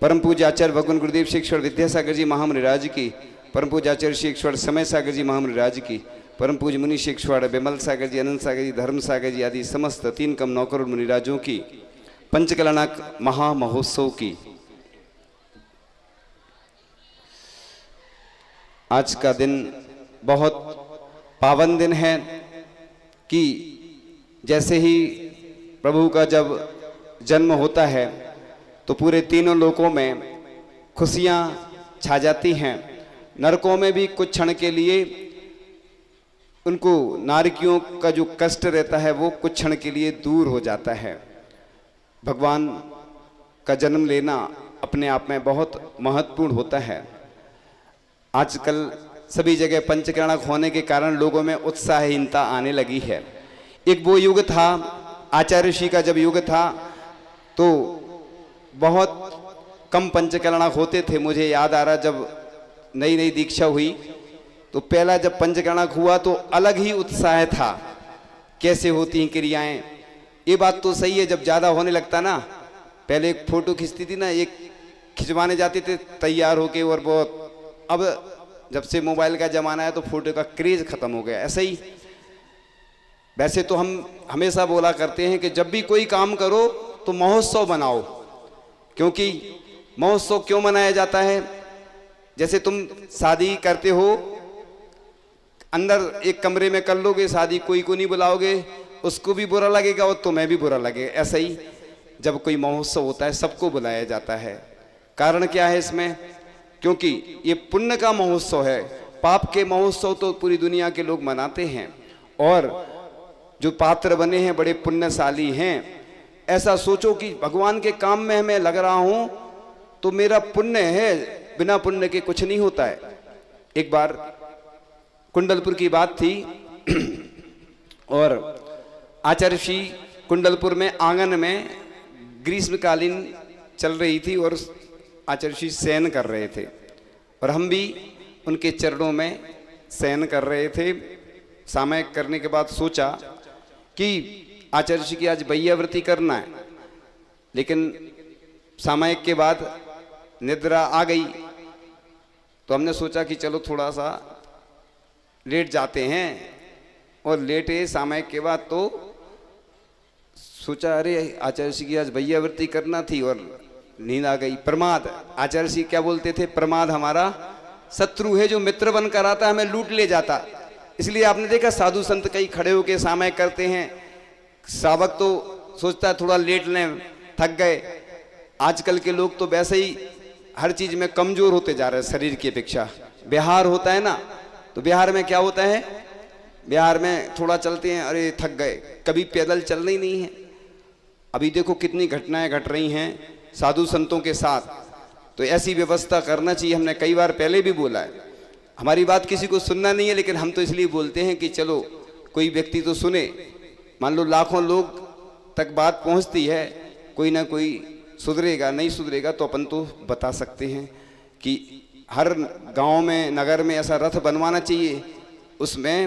परम पूज्य आचार्य भगवान गुरुदेव श्री ईश्वर विद्यासागर जी महामुनिराज की, परम पूज्य आचार्य श्री ईश्वर समय सागर जी महामुनिराज की, परम पूज्य मुनि श्री ईश्वर विमल सागर जी, अनंत सागर जी, धर्म सागर जी आदि समस्त 3 कम 9 करोड़ मुनिराजों की पंचकल्याणक महामहोत्सव की आज का दिन बहुत पावन दिन है कि जैसे ही प्रभु का जब जन्म होता है तो पूरे तीनों लोकों में खुशियां छा जाती हैं। नरकों में भी कुछ क्षण के लिए उनको नारकियों का जो कष्ट रहता है वो कुछ क्षण के लिए दूर हो जाता है। भगवान का जन्म लेना अपने आप में बहुत महत्वपूर्ण होता है। आजकल सभी जगह पंचकल्याणक होने के कारण लोगों में उत्साहहीनता आने लगी है। एक वो युग था, आचार्य ऋषि का जब युग था तो बहुत कम पंचकल्याणक होते थे। मुझे याद आ रहा जब नई नई दीक्षा हुई तो पहला जब पंचकल्याणक हुआ तो अलग ही उत्साह था, कैसे होती हैं क्रियाएं। ये बात तो सही है, जब ज़्यादा होने लगता ना, पहले एक फोटो खींचती थी ना, एक खिंचवाने जाते थे तैयार होके, और बहुत अब जब से मोबाइल का ज़माना है तो फोटो का क्रेज ख़त्म हो गया। ऐसे ही वैसे तो हम हमेशा बोला करते हैं कि जब भी कोई काम करो तो महोत्सव बनाओ। क्योंकि महोत्सव क्यों मनाया जाता है? जैसे तुम शादी करते हो, अंदर एक कमरे में कर लोगे शादी, कोई को नहीं बुलाओगे, उसको भी बुरा लगेगा और तुम्हें भी बुरा लगेगा। ऐसा ही जब कोई महोत्सव होता है सबको बुलाया जाता है। कारण क्या है इसमें? क्योंकि ये पुण्य का महोत्सव है। पाप के महोत्सव तो पूरी दुनिया के लोग मनाते हैं, और जो पात्र बने हैं बड़े पुण्यशाली हैं। ऐसा सोचो कि भगवान के काम में मैं लग रहा हूं तो मेरा पुण्य है, बिना पुण्य के कुछ नहीं होता है। एक बार कुंडलपुर की बात थी और आचार्य श्री कुंडलपुर में आंगन में ग्रीष्मकालीन चल रही थी और आचार्य श्री शयन कर रहे थे और हम भी उनके चरणों में शयन कर रहे थे। सामयिक करने के बाद सोचा कि आचार्य श्री की आज बैयावृत्ति करना है, लेकिन सामयिक के बाद निद्रा आ गई तो हमने सोचा कि चलो थोड़ा सा लेट जाते हैं। और लेटे सामयिक के बाद तो सोचा अरे आचार्य श्री की आज बैयावृत्ति करना थी और नींद आ गई। प्रमाद, आचार्य श्री क्या बोलते थे? प्रमाद हमारा शत्रु है जो मित्र बनकर आता है, हमें लूट ले जाता। इसलिए आपने देखा साधु संत कई खड़े होकर सामयिक करते हैं, श्रावक तो सोचता है थोड़ा लेट लें, थक गए। आजकल के लोग तो वैसे ही हर चीज में कमजोर होते जा रहे हैं शरीर की अपेक्षा। बिहार होता है ना, तो बिहार में क्या होता है? बिहार में थोड़ा चलते हैं, अरे थक गए, कभी पैदल चलना ही नहीं है। अभी देखो कितनी घटनाएं घट रही हैं साधु संतों के साथ। तो ऐसी व्यवस्था करना चाहिए। हमने कई बार पहले भी बोला है, हमारी बात किसी को सुनना नहीं है, लेकिन हम तो इसलिए बोलते हैं कि चलो कोई व्यक्ति तो सुने। मान लो लाखों लोग तक बात पहुंचती है, कोई ना कोई सुधरेगा, नहीं सुधरेगा तो अपन तो बता सकते हैं कि हर गांव में नगर में ऐसा रथ बनवाना चाहिए, उसमें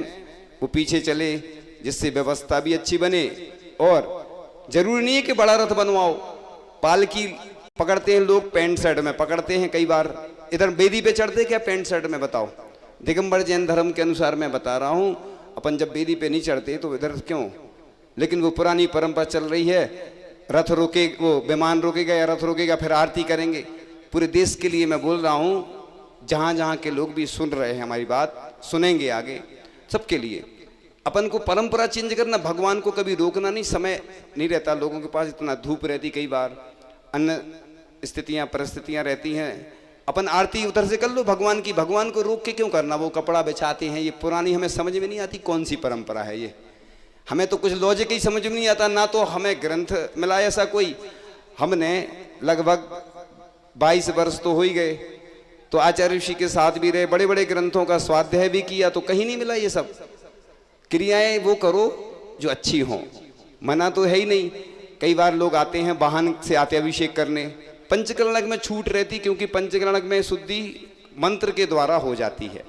वो पीछे चले, जिससे व्यवस्था भी अच्छी बने। और जरूरी नहीं है कि बड़ा रथ बनवाओ, पालकी पकड़ते हैं लोग, पैंट शर्ट में पकड़ते हैं। कई बार इधर बेदी पे चढ़ते क्या पैंट शर्ट में? बताओ, दिगंबर जैन धर्म के अनुसार मैं बता रहा हूँ, अपन जब बेदी पे नहीं चढ़ते तो इधर क्यों? लेकिन वो पुरानी परंपरा चल रही है, रथ रोके, वो विमान रोकेगा या रथ रोकेगा, फिर आरती करेंगे। पूरे देश के लिए मैं बोल रहा हूँ, जहाँ जहाँ के लोग भी सुन रहे हैं हमारी बात, सुनेंगे आगे, सबके लिए अपन को परंपरा चेंज करना, भगवान को कभी रोकना नहीं। समय नहीं रहता लोगों के पास, इतना धूप रहती, कई बार अन्य स्थितियां परिस्थितियां रहती हैं। अपन आरती उधर से कर लो भगवान की, भगवान को रोक के क्यों करना? वो कपड़ा बिछाते हैं, ये पुरानी हमें समझ में नहीं आती कौन सी परंपरा है ये। हमें तो कुछ लॉजिक ही समझ में नहीं आता, ना तो हमें ग्रंथ मिला ऐसा कोई। हमने लगभग 22 वर्ष तो हो ही गए, तो आचार्य ऋषि के साथ भी रहे, बड़े बड़े ग्रंथों का स्वाध्याय भी किया, तो कहीं नहीं मिला ये सब। क्रियाएं वो करो जो अच्छी हों, मना तो है ही नहीं। कई बार लोग आते हैं वाहन से आते अभिषेक करने, पंचकल्याणक में छूट रहती, क्योंकि पंचकल्याणक में शुद्धि मंत्र के द्वारा हो जाती है।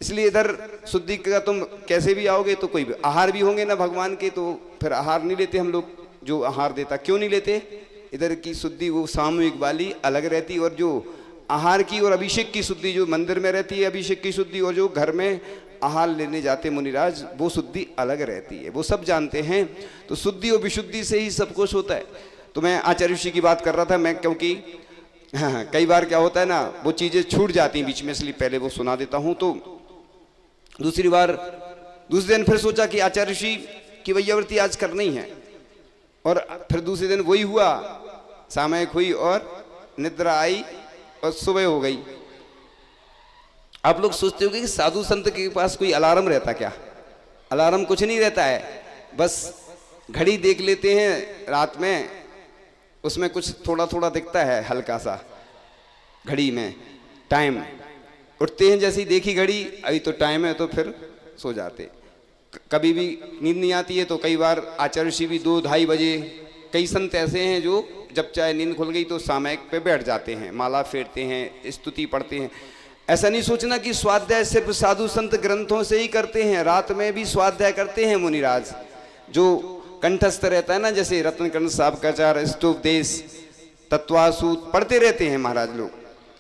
इसलिए इधर शुद्धि का तुम कैसे भी आओगे तो कोई भी आहार भी होंगे ना भगवान के, तो फिर आहार नहीं लेते हम लोग, जो आहार देता। क्यों नहीं लेते? इधर की शुद्धि वो सामूहिक वाली अलग रहती, और जो आहार की और अभिषेक की शुद्धि जो मंदिर में रहती है, अभिषेक की शुद्धि, और जो घर में आहार लेने जाते मुनिराज, वो शुद्धि अलग रहती है, वो सब जानते हैं। तो शुद्धि और विशुद्धि से ही सब कुछ होता है। तो मैं आचार्य ऋषि की बात कर रहा था मैं, क्योंकि हाँ कई बार क्या होता है ना, वो चीज़ें छूट जाती हैं बीच में, इसलिए पहले वो सुना देता हूँ। तो दूसरे दिन फिर सोचा कि आचार्य ऋषि की वैयावृत्ति आज करनी है, और फिर दूसरे दिन वही हुआ, सामयिक हुई और निद्रा आई और सुबह हो गई। आप लोग सोचते होंगे कि साधु संत के पास कोई अलार्म रहता क्या? अलार्म कुछ नहीं रहता है, बस घड़ी देख लेते हैं रात में, उसमें कुछ थोड़ा थोड़ा दिखता है हल्का सा घड़ी में टाइम, उठते हैं जैसे ही देखी घड़ी अभी तो टाइम है, तो फिर सो जाते। कभी भी नींद नहीं आती है तो कई बार आचार्य ऋषि भी 2-2:30 बजे, कई संत ऐसे हैं जो जब चाहे नींद खुल गई तो सामयिक पे बैठ जाते हैं, माला फेरते हैं, स्तुति पढ़ते हैं। ऐसा नहीं सोचना कि स्वाध्याय सिर्फ साधु संत ग्रंथों से ही करते हैं, रात में भी स्वाध्याय करते हैं मुनिराज, जो कंठस्थ रहता है ना, जैसे रत्नकर्ण साहब का चार स्तोपदेश, तत्वासूत पढ़ते रहते हैं महाराज लोग,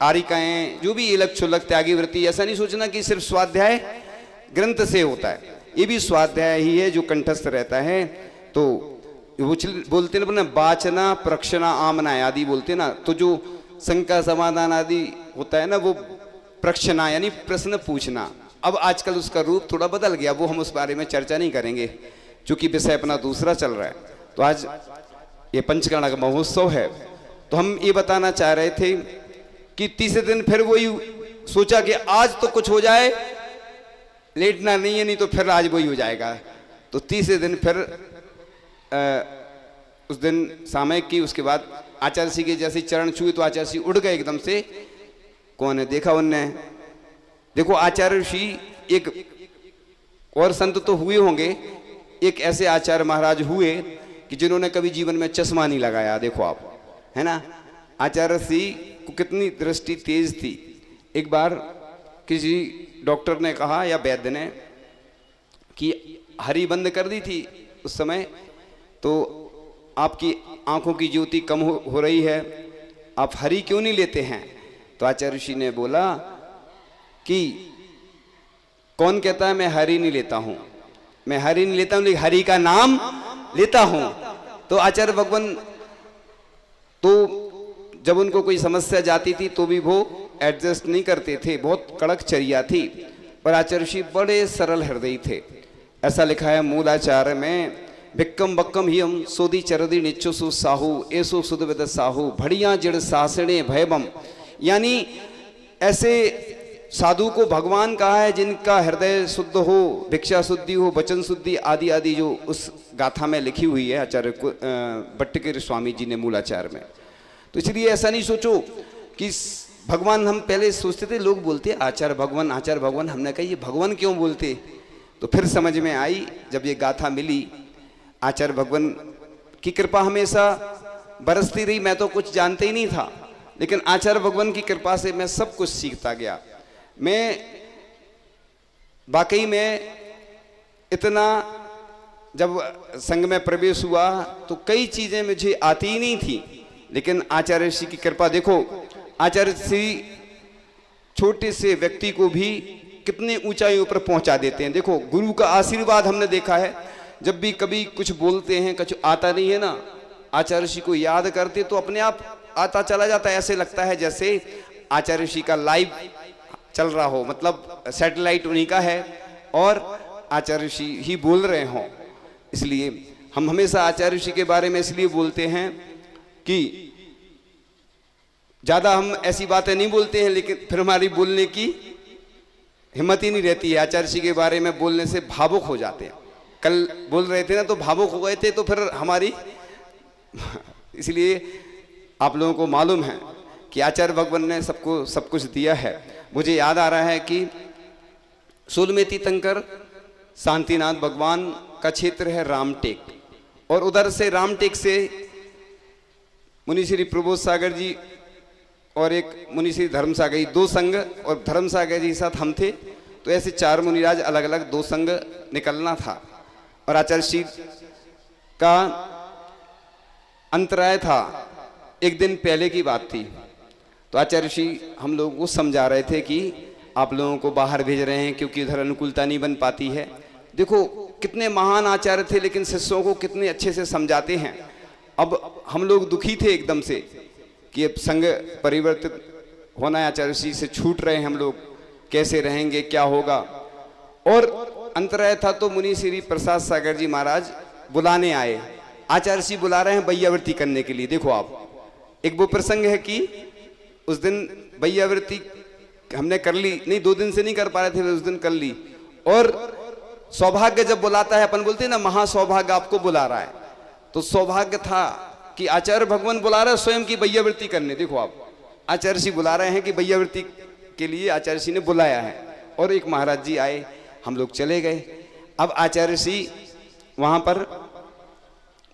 आरिकाएं, जो भी इलक छुलक त्यागी वृत्ति। ऐसा नहीं सोचना कि सिर्फ स्वाध्याय ग्रंथ से होता है, ये भी स्वाध्याय ही है जो कंठस्थ रहता है। तो वो बोलते ना वाचना प्रक्षणा आमना आदि बोलते ना, तो जो शंका समाधान आदि होता है ना, वो प्रक्षणा यानी प्रश्न पूछना। अब आजकल उसका रूप थोड़ा बदल गया, वो हम उस बारे में चर्चा नहीं करेंगे क्योंकि विषय अपना दूसरा चल रहा है। तो आज ये पंचकर्णा का महोत्सव है, तो हम ये बताना चाह रहे थे कि तीसरे दिन फिर वही सोचा कि आज तो कुछ हो जाए, लेटना नहीं है, नहीं तो फिर आज वही हो जाएगा। तो तीसरे दिन फिर उस दिन सामयिक की, उसके बाद आचार्य जी के जैसे चरण छुए तो आचार्य जी उड़ गए एकदम से। कौन है देखा उनने? देखो आचार्य ऋषि एक और संत तो हुए होंगे, एक ऐसे आचार्य महाराज हुए कि जिन्होंने कभी जीवन में चश्मा नहीं लगाया। देखो आप, है ना, आचार्य जी को कितनी दृष्टि तेज थी। एक बार किसी डॉक्टर ने कहा या वैद्य ने कि हरी बंद कर दी थी उस समय, तो आपकी आंखों की ज्योति कम हो रही है, आप हरी क्यों नहीं लेते हैं? तो आचार्य ऋषि ने बोला कि कौन कहता है मैं हरी नहीं लेता हूं, मैं हरी नहीं लेता हूं लेकिन हरि का नाम लेता हूं। तो आचार्य भगवान तो जब उनको कोई समस्या जाती थी तो भी वो एडजस्ट नहीं करते थे, बहुत कड़क चर्या थी, पर आचार्य ऋषि बड़े सरल हृदय थे। ऐसा लिखा है मूलाचार्य में, भिक्कम बक्कम ही हम सोदी चरदी निच्चुसु साहू ऐसो सुदविद साहू भड़िया जड़ सासणे भयबम। यानी ऐसे साधु को भगवान कहा है जिनका हृदय शुद्ध हो, भिक्षा शुद्धि हो, वचन शुद्धि आदि आदि, जो उस गाथा में लिखी हुई है आचार्य भट्टगिरि स्वामी जी ने मूलाचार में। तो इसलिए ऐसा नहीं सोचो कि भगवान, हम पहले सोचते थे, लोग बोलते आचार्य भगवान आचार्य भगवान, हमने कहा ये भगवान क्यों बोलते? तो फिर समझ में आई जब ये गाथा मिली। आचार्य भगवान की कृपा हमेशा बरसती रही, मैं तो कुछ जानते ही नहीं था, लेकिन आचार्य भगवान की कृपा से मैं सब कुछ सीखता गया। मैं वाकई में इतना, जब संघ में प्रवेश हुआ तो कई चीजें मुझे आती ही नहीं थी, लेकिन आचार्य ऋषि की कृपा देखो, आचार्य ऋषि छोटे से व्यक्ति को भी कितने ऊंचाइयों पर पहुंचा देते हैं। देखो गुरु का आशीर्वाद हमने देखा है, जब भी कभी कुछ बोलते हैं, कुछ आता नहीं है ना, आचार्य ऋषि को याद करते तो अपने आप आता चला जाता है। ऐसे लगता है जैसे आचार्य ऋषि का लाइव चल रहा हो, मतलब सैटेलाइट उन्हीं का है और आचार्य ऋषि ही बोल रहे हों। इसलिए हम हमेशा आचार्य ऋषि के बारे में इसलिए बोलते हैं कि ज्यादा हम ऐसी बातें नहीं बोलते हैं, लेकिन फिर हमारी बोलने की हिम्मत ही नहीं रहती है। आचार्य ऋषि के बारे में बोलने से भावुक हो जाते हैं। कल बोल रहे थे ना, तो भावुक हो गए थे, तो फिर हमारी इसलिए आप लोगों को मालूम है कि आचार्य भगवान ने सबको सब कुछ दिया है। मुझे याद आ रहा है कि सोलमे तीर्थंकर शांतिनाथ भगवान का क्षेत्र है रामटेक, और उधर से रामटेक से मुनि श्री प्रबोध सागर जी और एक मुनि श्री धर्म सागर जी, दो संघ, और धर्म सागर जी के साथ हम थे। तो ऐसे 4 मुनिराज अलग अलग 2 संघ निकलना था, और आचार्य श्री का अंतराय था एक दिन पहले की बात थी, तो आचार्य श्री हम लोगों को समझा रहे थे कि आप लोगों को बाहर भेज रहे हैं क्योंकि उधर अनुकूलता नहीं बन पाती है। देखो कितने महान आचार्य थे, लेकिन शिष्यों को कितने अच्छे से समझाते हैं। अब हम लोग दुखी थे एकदम से कि अब संघ परिवर्तित होना है, आचार्य श्री से छूट रहे हैं हम लोग, कैसे रहेंगे, क्या होगा। और अंतराय था, तो मुनि श्री प्रसाद सागर जी महाराज बुलाने आए। आचार्य श्री बुला रहे हैं वैयावृत्ति करने के लिए। देखो आप, एक वो प्रसंग है कि उस दिन वैयावृत्ति हमने कर ली, नहीं 2 दिन से नहीं कर पा रहे थे, उस दिन कर ली। और सौभाग्य जब बुलाता है, अपन बोलते हैं ना महासौभाग्य आपको बुला रहा है, तो सौभाग्य था कि आचार्य भगवान बुला रहे हैं स्वयं की वैयावृत्ति करने। देखो आप, आचार्य श्री बुला रहे हैं कि वैयावृत्ति के लिए आचार्य श्री ने बुलाया है। और एक महाराज जी आए, हम लोग चले गए। अब आचार्य श्री वहां पर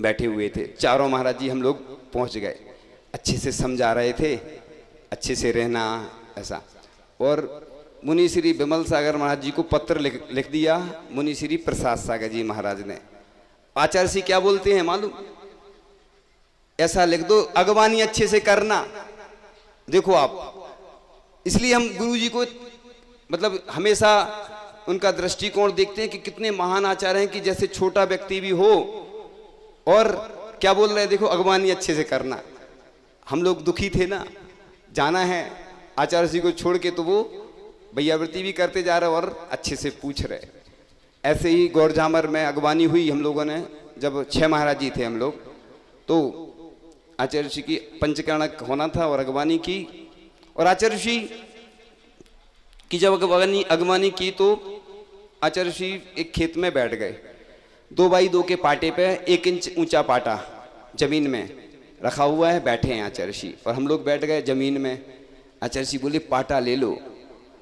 बैठे हुए थे, चारों महाराज जी हम लोग पहुंच गए। अच्छे से समझा रहे थे, अच्छे से रहना ऐसा। और मुनि श्री विमल सागर महाराज जी को पत्र लिख दिया मुनि श्री प्रसाद सागर जी महाराज ने। आचार्य श्री क्या बोलते हैं मालूम? ऐसा लिख दो, अगवानी अच्छे से करना। देखो आप, इसलिए हम गुरु जी को मतलब हमेशा उनका दृष्टिकोण देखते हैं कि कितने महान आचार्य हैं कि जैसे छोटा व्यक्ति भी हो। और क्या बोल रहे हैं, देखो अगवानी अच्छे से करना। हम लोग दुखी थे ना, जाना है आचार्य जी को छोड़ के, तो वो वैयावृत्ति भी करते जा रहे और अच्छे से पूछ रहे। ऐसे ही गौरझामर में अगवानी हुई हम लोगों ने, जब 6 महाराज जी थे हम लोग, तो आचार्य जी की पंचकर्णक होना था और अगवानी की। और आचार्य जी की जब अगवानी की तो आचार्य जी एक खेत में बैठ गए, 2x2 के पाटे पे 1 इंच ऊंचा पाटा जमीन में रखा हुआ है, बैठे हैं आचार्य जी और हम लोग बैठ गए जमीन में। आचार्य जी बोले पाटा ले लो।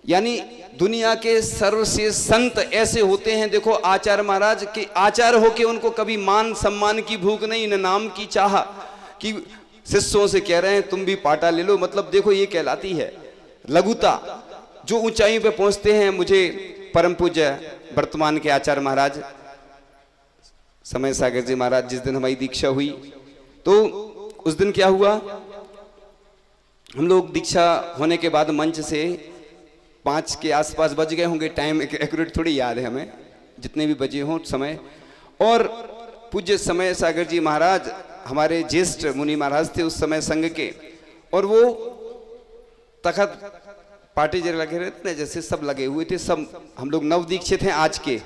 यानी दुनिया के सर्वश्रेष्ठ संत ऐसे होते हैं। देखो आचार्य महाराज के आचार्य होके उनको कभी मान सम्मान की भूख नहीं, न नाम की चाह, कि शिष्यों से कह रहे हैं तुम भी पाटा ले लो। मतलब देखो ये कहलाती है लघुता। जो ऊंचाई पे पहुंचते हैं, मुझे परम पूज्य वर्तमान के आचार्य महाराज समय सागर जी महाराज, जिस दिन हमारी दीक्षा हुई, तो उस दिन क्या हुआ, हम लोग दीक्षा होने के बाद मंच से 5 के आसपास बज गए होंगे, टाइम एक्यूरेट थोड़ी याद है हमें, जितने भी बजे हों समय। और पूज्य समय सागर जी महाराज हमारे ज्येष्ठ मुनि महाराज थे उस समय संघ के, और वो तखत पाटे जैसे लगे रहते ना, जैसे सब लगे हुए थे। सब हम लोग नव दीक्षित हैं आज के,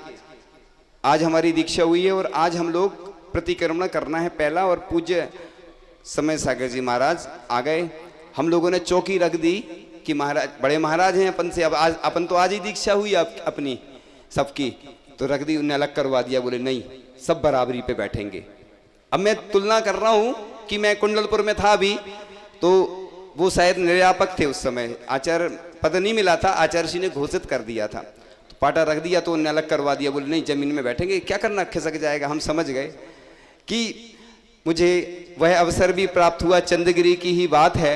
आज हमारी दीक्षा हुई है और आज हम लोग प्रतिक्रमण करना है पहला। और पूज्य समय सागर जी महाराज आ गए, हम लोगों ने चौकी रख दी कि महाराज बड़े महाराज हैं अपन से, अब आज अपन तो आज ही दीक्षा हुई अपनी सबकी, तो रख दी, उन्हें अलग करवा दिया। बोले नहीं, सब बराबरी पे बैठेंगे। अब मैं तुलना कर रहा हूं कि मैं कुंडलपुर में था अभी, तो वो शायद निर्यापक थे उस समय, आचार्य पद नहीं मिला था, आचार्य जी ने घोषित कर दिया था, तो पाटा रख दिया, तो उन्हें अलग करवा दिया। बोले नहीं, जमीन में बैठेंगे, क्या करना, खिसक जाएगा। हम समझ गए कि मुझे वह अवसर भी प्राप्त हुआ, चंद्रगिरी की ही बात है।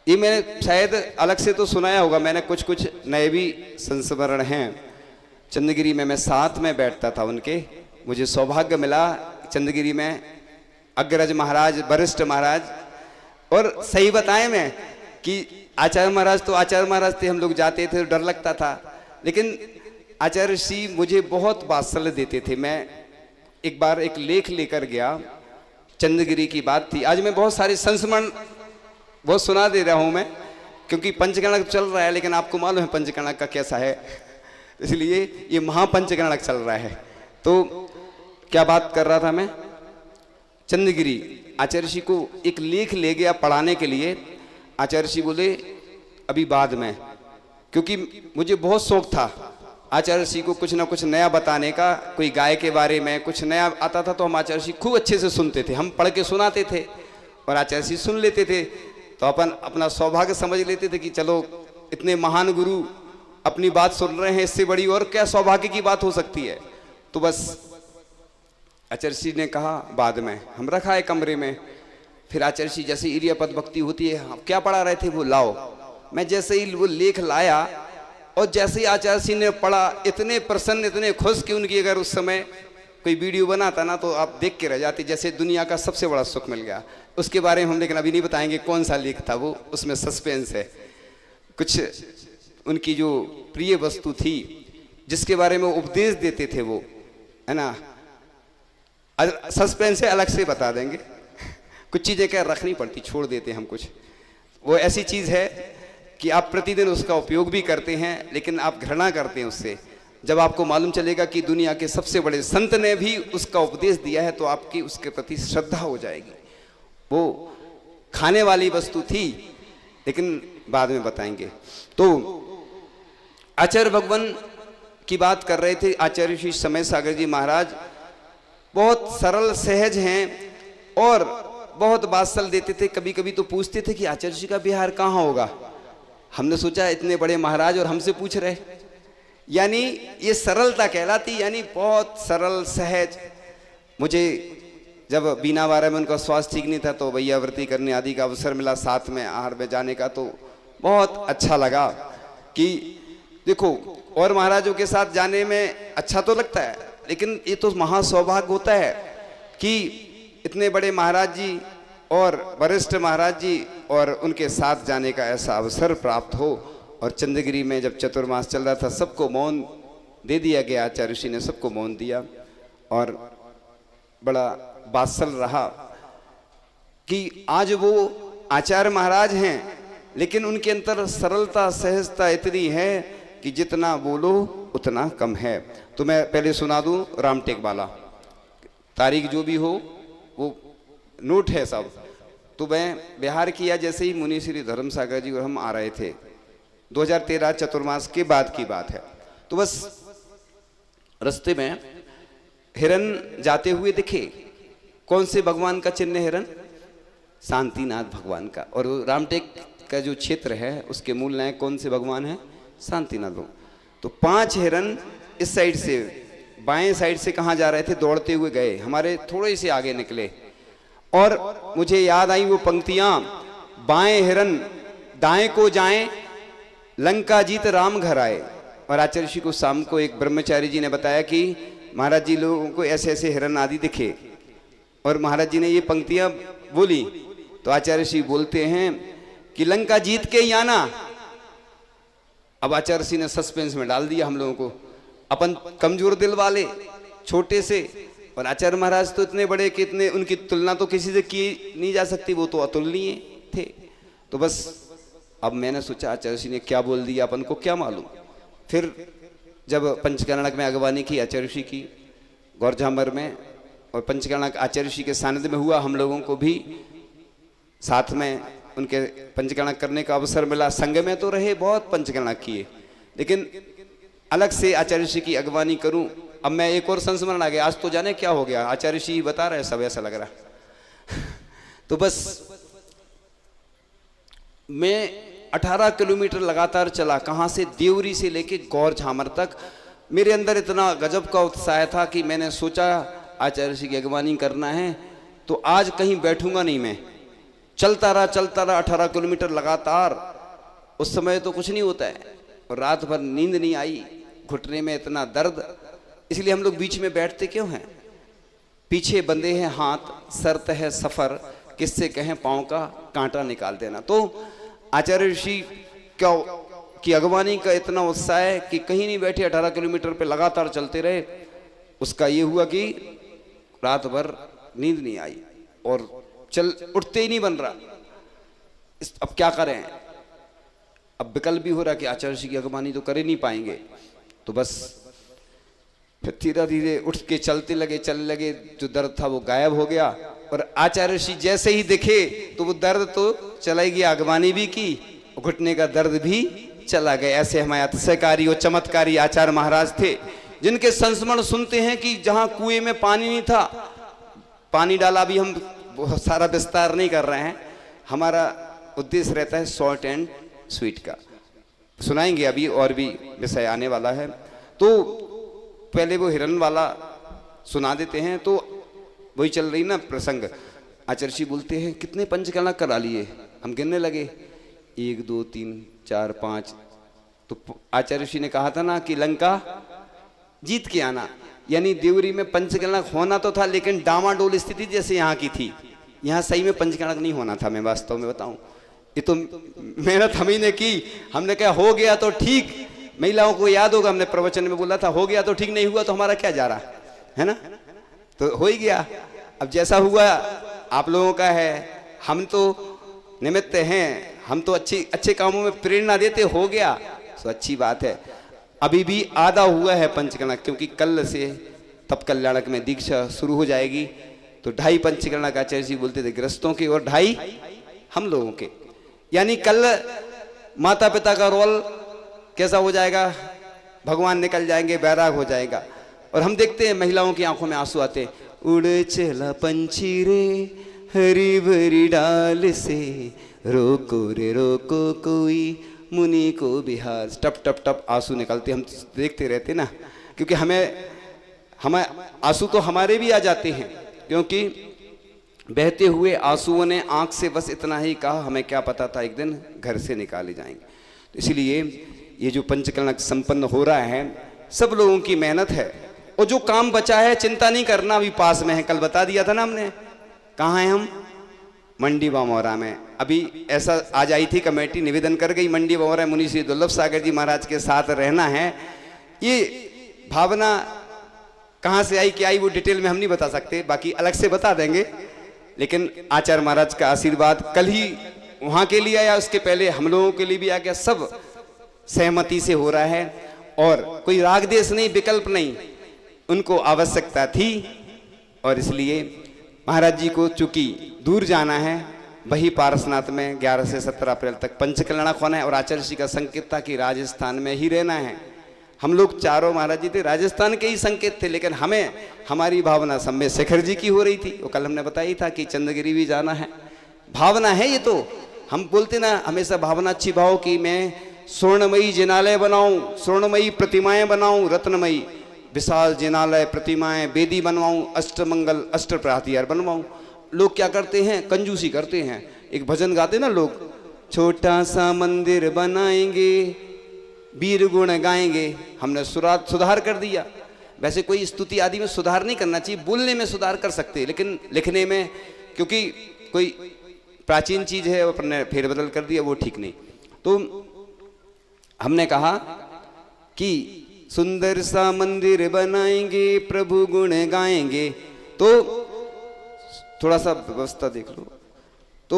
ये मैंने शायद अलग से तो सुनाया होगा, मैंने कुछ नए भी संस्मरण हैं। चंद्रगिरी में मैं साथ में बैठता था उनके, मुझे सौभाग्य मिला चंद्रगिरी में अग्रज महाराज, वरिष्ठ महाराज। और सही बताएं मैं कि आचार्य महाराज तो आचार्य महाराज थे, हम लोग जाते थे तो डर लगता था, लेकिन आचार्य श्री मुझे बहुत वात्सल्य देते थे। मैं एक बार एक लेख लेकर गया, चंद्रगिरी की बात थी। आज मैं बहुत सारे संस्मरण बहुत सुना दे रहा हूं मैं, क्योंकि पंचगणक चल रहा है, लेकिन आपको मालूम है पंचगणक का कैसा है, इसलिए ये महापंचगणक चल रहा है। तो क्या बात कर रहा था मैं, चंद्रगिरी आचार्य जी को एक लेख ले गया पढ़ाने के लिए। आचार्य जी बोले अभी बाद में, क्योंकि मुझे बहुत शौक था आचार्य जी को कुछ ना कुछ नया बताने का, कोई गाय के बारे में कुछ नया आता था तो हम आचार्य जी खूब अच्छे से सुनते थे, हम पढ़ के सुनाते थे और आचार्य जी सुन लेते थे। तो अपन अपना सौभाग्य समझ लेते थे कि चलो इतने महान गुरु अपनी बात सुन रहे हैं, इससे बड़ी और क्या सौभाग्य की बात हो सकती है। तो बस आचार्य जी ने कहा बाद में, हम रखा है कमरे में। फिर आचार्य जी जैसे इरिया पद भक्ति होती है, हम क्या पढ़ा रहे थे वो लाओ, मैं जैसे ही वो लेख लाया और जैसे ही आचार्य जी ने पढ़ा, इतने प्रसन्न इतने खुश कि उनकी अगर उस समय कोई वीडियो बनाता ना तो आप देख के रह जाते, जैसे दुनिया का सबसे बड़ा सुख मिल गया। उसके बारे में हम लेकिन अभी नहीं बताएंगे कौन सा लेख था वो, उसमें सस्पेंस है। कुछ उनकी जो प्रिय वस्तु थी जिसके बारे में उपदेश देते थे वो, है ना, सस्पेंस है, अलग से बता देंगे। कुछ चीज़ें क्या रखनी पड़ती, छोड़ देते हम कुछ। वो ऐसी चीज़ है कि आप प्रतिदिन उसका उपयोग भी करते हैं लेकिन आप घृणा करते हैं उससे। जब आपको मालूम चलेगा कि दुनिया के सबसे बड़े संत ने भी उसका उपदेश दिया है तो आपकी उसके प्रति श्रद्धा हो जाएगी। वो खाने वाली वस्तु थी लेकिन बाद में बताएंगे। तो आचार्य भगवान की बात कर रहे थे। आचार्य श्री समय सागर जी महाराज बहुत सरल सहज हैं और बहुत वात्सल देते थे। कभी कभी तो पूछते थे कि आचार्य जी का विहार कहाँ होगा। हमने सोचा इतने बड़े महाराज और हमसे पूछ रहे, यानी ये सरलता कहलाती, यानी बहुत सरल सहज। मुझे जब बीना बारे में उनका स्वास्थ्य ठीक नहीं था तो भैया व्रती करने आदि का अवसर मिला, साथ में आहार में जाने का, तो बहुत अच्छा लगा कि देखो और महाराजों के साथ जाने में अच्छा तो लगता है लेकिन ये तो महासौभाग्य होता है कि इतने बड़े महाराज जी और वरिष्ठ महाराज जी और उनके साथ जाने का ऐसा अवसर प्राप्त हो। और चंद्रगिरी में जब चतुर्मास चल रहा था सबको मौन दे दिया गया, आचार्य ऋषि ने सबको मौन दिया और बड़ा वात्सल रहा कि आज वो आचार्य महाराज हैं लेकिन उनके अंदर सरलता सहजता इतनी है कि जितना बोलो उतना कम है। तो मैं पहले सुना दूं रामटेक वाला, तारीख जो भी हो वो नोट है सब। तो मैं बिहार किया जैसे ही मुनि श्री धर्म सागर जी और हम आ रहे थे, 2013 चतुर्मास के बाद की बात है। तो बस रास्ते में हिरन जाते हुए दिखे। कौन से भगवान का चिन्ह हिरन? शांतिनाथ भगवान का। और रामटेक का जो क्षेत्र है उसके मूल नायक कौन से भगवान है? शांतिनाथ भगवान। तो 5 हिरन इस साइड से बाएं साइड से कहाँ जा रहे थे, दौड़ते हुए गए, हमारे थोड़े से आगे निकले और मुझे याद आई वो पंक्तियां, बाएं हिरन दाएं को जाएं, लंका जीत राम घर आए। और आचार्य जी को शाम को एक ब्रह्मचारी जी ने बताया कि महाराज जी लोगों को ऐसे ऐसे हिरन आदि दिखे और महाराज जी ने ये पंक्तियां बोली। तो आचार्य जी बोलते हैं कि लंका जीत के ही आना। अब आचार्य जी ने सस्पेंस में डाल दिया हम लोगों को, अपन कमजोर दिल वाले छोटे से, और आचार्य महाराज तो इतने बड़े कि इतने, उनकी तुलना तो किसी से की नहीं जा सकती, वो तो अतुलनीय थे। तो बस अब मैंने सोचा आचार्य जी ने क्या बोल दिया अपन को क्या मालूम। फिर जब पंचकर्णक में अगवानी की आचार्य जी की गौरझामर में, और पंचकर्णक आचार्य जी के सानिध्य में हुआ, हम लोगों को भी साथ में उनके पंचकर्णक करने का अवसर मिला। संग में तो रहे, बहुत पंचकर्णक किए, लेकिन अलग से आचार्य जी की अगवानी करूं। अब मैं एक और संस्मरण आ गया, आज तो जाने क्या हो गया, आचार्य जी बता रहे सब, ऐसा लग रहा। तो बस मैं 18 किलोमीटर लगातार चला, कहाँ से, देवरी से लेके गौरझामर तक। मेरे अंदर इतना गजब का उत्साह था कि मैंने सोचा आचार्य जी की अगवानी करना है तो आज कहीं बैठूंगा नहीं, मैं चलता रहा 18 किलोमीटर लगातार। उस समय तो कुछ नहीं होता है और रात भर नींद नहीं आई, घुटने में इतना दर्द, इसलिए हम लोग बीच में बैठते क्यों हैं? पीछे बंधे हैं हाथ, शर्त है सफर, किससे कहें पांव का कांटा निकाल देना। तो आचार्य ऋषि की अगवानी का इतना उत्साह है कि कहीं नहीं बैठे, 18 किलोमीटर पे लगातार चलते रहे। उसका ये हुआ कि रात भर नींद नहीं आई और चल उठते ही नहीं बन रहा। अब क्या करें? अब विकल्प भी हो रहा कि आचार्य जी की अगवानी तो कर ही नहीं पाएंगे। तो बस फिर धीरे धीरे उठ के चलने लगे, जो दर्द था वो गायब हो गया। और आचार्य जी जैसे ही दिखे तो वो दर्द तो चला ही गया, अगवानी भी की, घुटने का दर्द भी चला गया। ऐसे हमारे अतिशयकारी और चमत्कारी आचार्य महाराज थे, जिनके संस्मरण सुनते हैं कि जहां कुएं में पानी नहीं था, पानी डाला। भी हम बहुत सारा विस्तार नहीं कर रहे हैं, हमारा उद्देश्य रहता है शॉर्ट एंड स्वीट का। सुनाएंगे अभी और भी विषय आने वाला है, तो पहले वो हिरन वाला सुना देते हैं। तो वही चल रही ना प्रसंग। आचार्य जी बोलते हैं कितने पंचकर्णक करा लिए? हम गिनने लगे, 1 2 3 4 5। तो आचार्य जी ने कहा था ना कि लंका जीत के आना। यानी देवरी में पंचकलनक होना तो था, लेकिन डामाडोल स्थिति जैसे यहाँ की थी। यहाँ सही में पंचकलनक नहीं होना था। मैं वास्तव में बताऊं, ये तो मेहनत हम ही ने की। हमने कहा हो गया तो ठीक। महिलाओं को याद होगा, हमने प्रवचन में बोला था, हो गया तो ठीक, नहीं हुआ तो हमारा क्या जा रहा है ना। तो हो ही गया। अब जैसा हुआ आप लोगों का है, हम तो निमित्त हैं, हम तो अच्छे कामों में प्रेरणा देते। हो गया तो अच्छी बात है। अभी भी आधा हुआ है पंचकलनक, क्योंकि कल से तप कल्याणक में दीक्षा शुरू हो जाएगी। तो 2.5 पंचकलनक आचार्य जी बोलते थे गृहस्थों के और 2.5 हम लोगों के। यानी कल माता पिता का रोल कैसा हो जाएगा, भगवान निकल जाएंगे, बैराग हो जाएगा। और हम देखते हैं महिलाओं की आंखों में आंसू आते, उड़ चला पंछी रे हरी भरी डाल से, रोको रे रोको कोई मुनि को बिहार। टप टप टप आंसू निकलते, हम देखते रहते ना। क्योंकि हमें आंसू तो हमारे भी आ जाते हैं, क्योंकि बहते हुए आंसुओं ने आंख से बस इतना ही कहा, हमें क्या पता था एक दिन घर से निकाले जाएंगे। तो इसलिए ये जो पंचकलनक संपन्न हो रहा है सब लोगों की मेहनत है। और जो काम बचा है चिंता नहीं करना, अभी पास में है। कल बता दिया था ना हमने, कहाँ हैं हम, मंडी बामौरा में। अभी ऐसा आज आई थी कमेटी, निवेदन कर गई मंडी बामौरा मुनि श्री दुर्लभ सागर जी महाराज के साथ रहना है। ये भावना कहाँ से आई क्या आई वो डिटेल में हम नहीं बता सकते, बाकी अलग से बता देंगे। लेकिन आचार्य महाराज का आशीर्वाद कल ही वहाँ के लिए आया, उसके पहले हम लोगों के लिए भी आ गया। सब सहमति से हो रहा है और कोई राग देश नहीं, विकल्प नहीं, उनको आवश्यकता थी। और इसलिए महाराज जी को चूंकि दूर जाना है, वही पारसनाथ में 11 से 17 अप्रैल तक पंचकलनक होना है। और आचार्य जी का संकेत था कि राजस्थान में ही रहना है। हम लोग चारों महाराज जी थे, राजस्थान के ही संकेत थे, लेकिन हमारी भावना सम्य शेखर जी की हो रही थी। वो कल हमने बताई था कि चंद्रगिरी भी जाना है। भावना है ये, तो हम बोलते ना हमेशा भावना अच्छी भाव की, मैं स्वर्णमयी जिनालय बनाऊं, स्वर्णमयी प्रतिमाएं बनाऊं, रत्नमयी विशाल जिनालय प्रतिमाएं बेदी बनवाऊं, अष्टमंगल अष्ट प्रहतियार बनवाऊं। लोग क्या करते हैं, कंजूसी करते हैं। एक भजन गाते ना लोग, छोटा सा मंदिर बनाएंगे वीर गुण गाएंगे। हमने सुधार कर दिया। वैसे कोई स्तुति आदि में सुधार नहीं करना चाहिए, बोलने में सुधार कर सकते हैं, लेकिन लिखने में क्योंकि कोई प्राचीन चीज है अपने फेरबदल कर दिया, वो ठीक नहीं। तो हमने कहा कि सुंदर सा मंदिर बनाएंगे प्रभु गुण गाएंगे। तो थोड़ा सा व्यवस्था देख लो। तो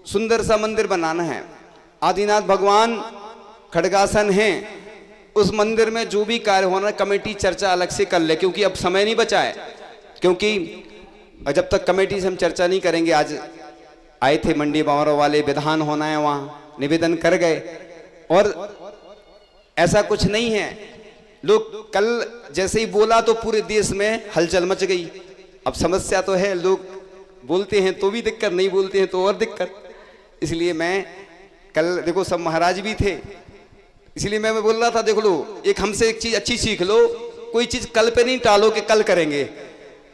सुंदर सा मंदिर बनाना है। आदिनाथ भगवान खड़गासन हैं, उस मंदिर में जो भी कार्य होना कमेटी चर्चा अलग से कर ले, क्योंकि अब समय नहीं बचा है। क्योंकि जब तक कमेटी से हम चर्चा नहीं करेंगे, आज आए थे मंडी बावरा वाले, विधान होना है, वहाँ निवेदन कर गए। और ऐसा कुछ नहीं है, लोग कल जैसे ही बोला तो पूरे देश में हलचल मच गई। अब समस्या तो है, लोग बोलते हैं तो भी दिक्कत, नहीं बोलते हैं तो और दिक्कत। इसलिए मैं कल देखो सब महाराज भी थे, इसलिए मैं बोल रहा था देख लो, एक हमसे एक चीज अच्छी सीख लो, कोई चीज कल पे नहीं टालो कि कल करेंगे।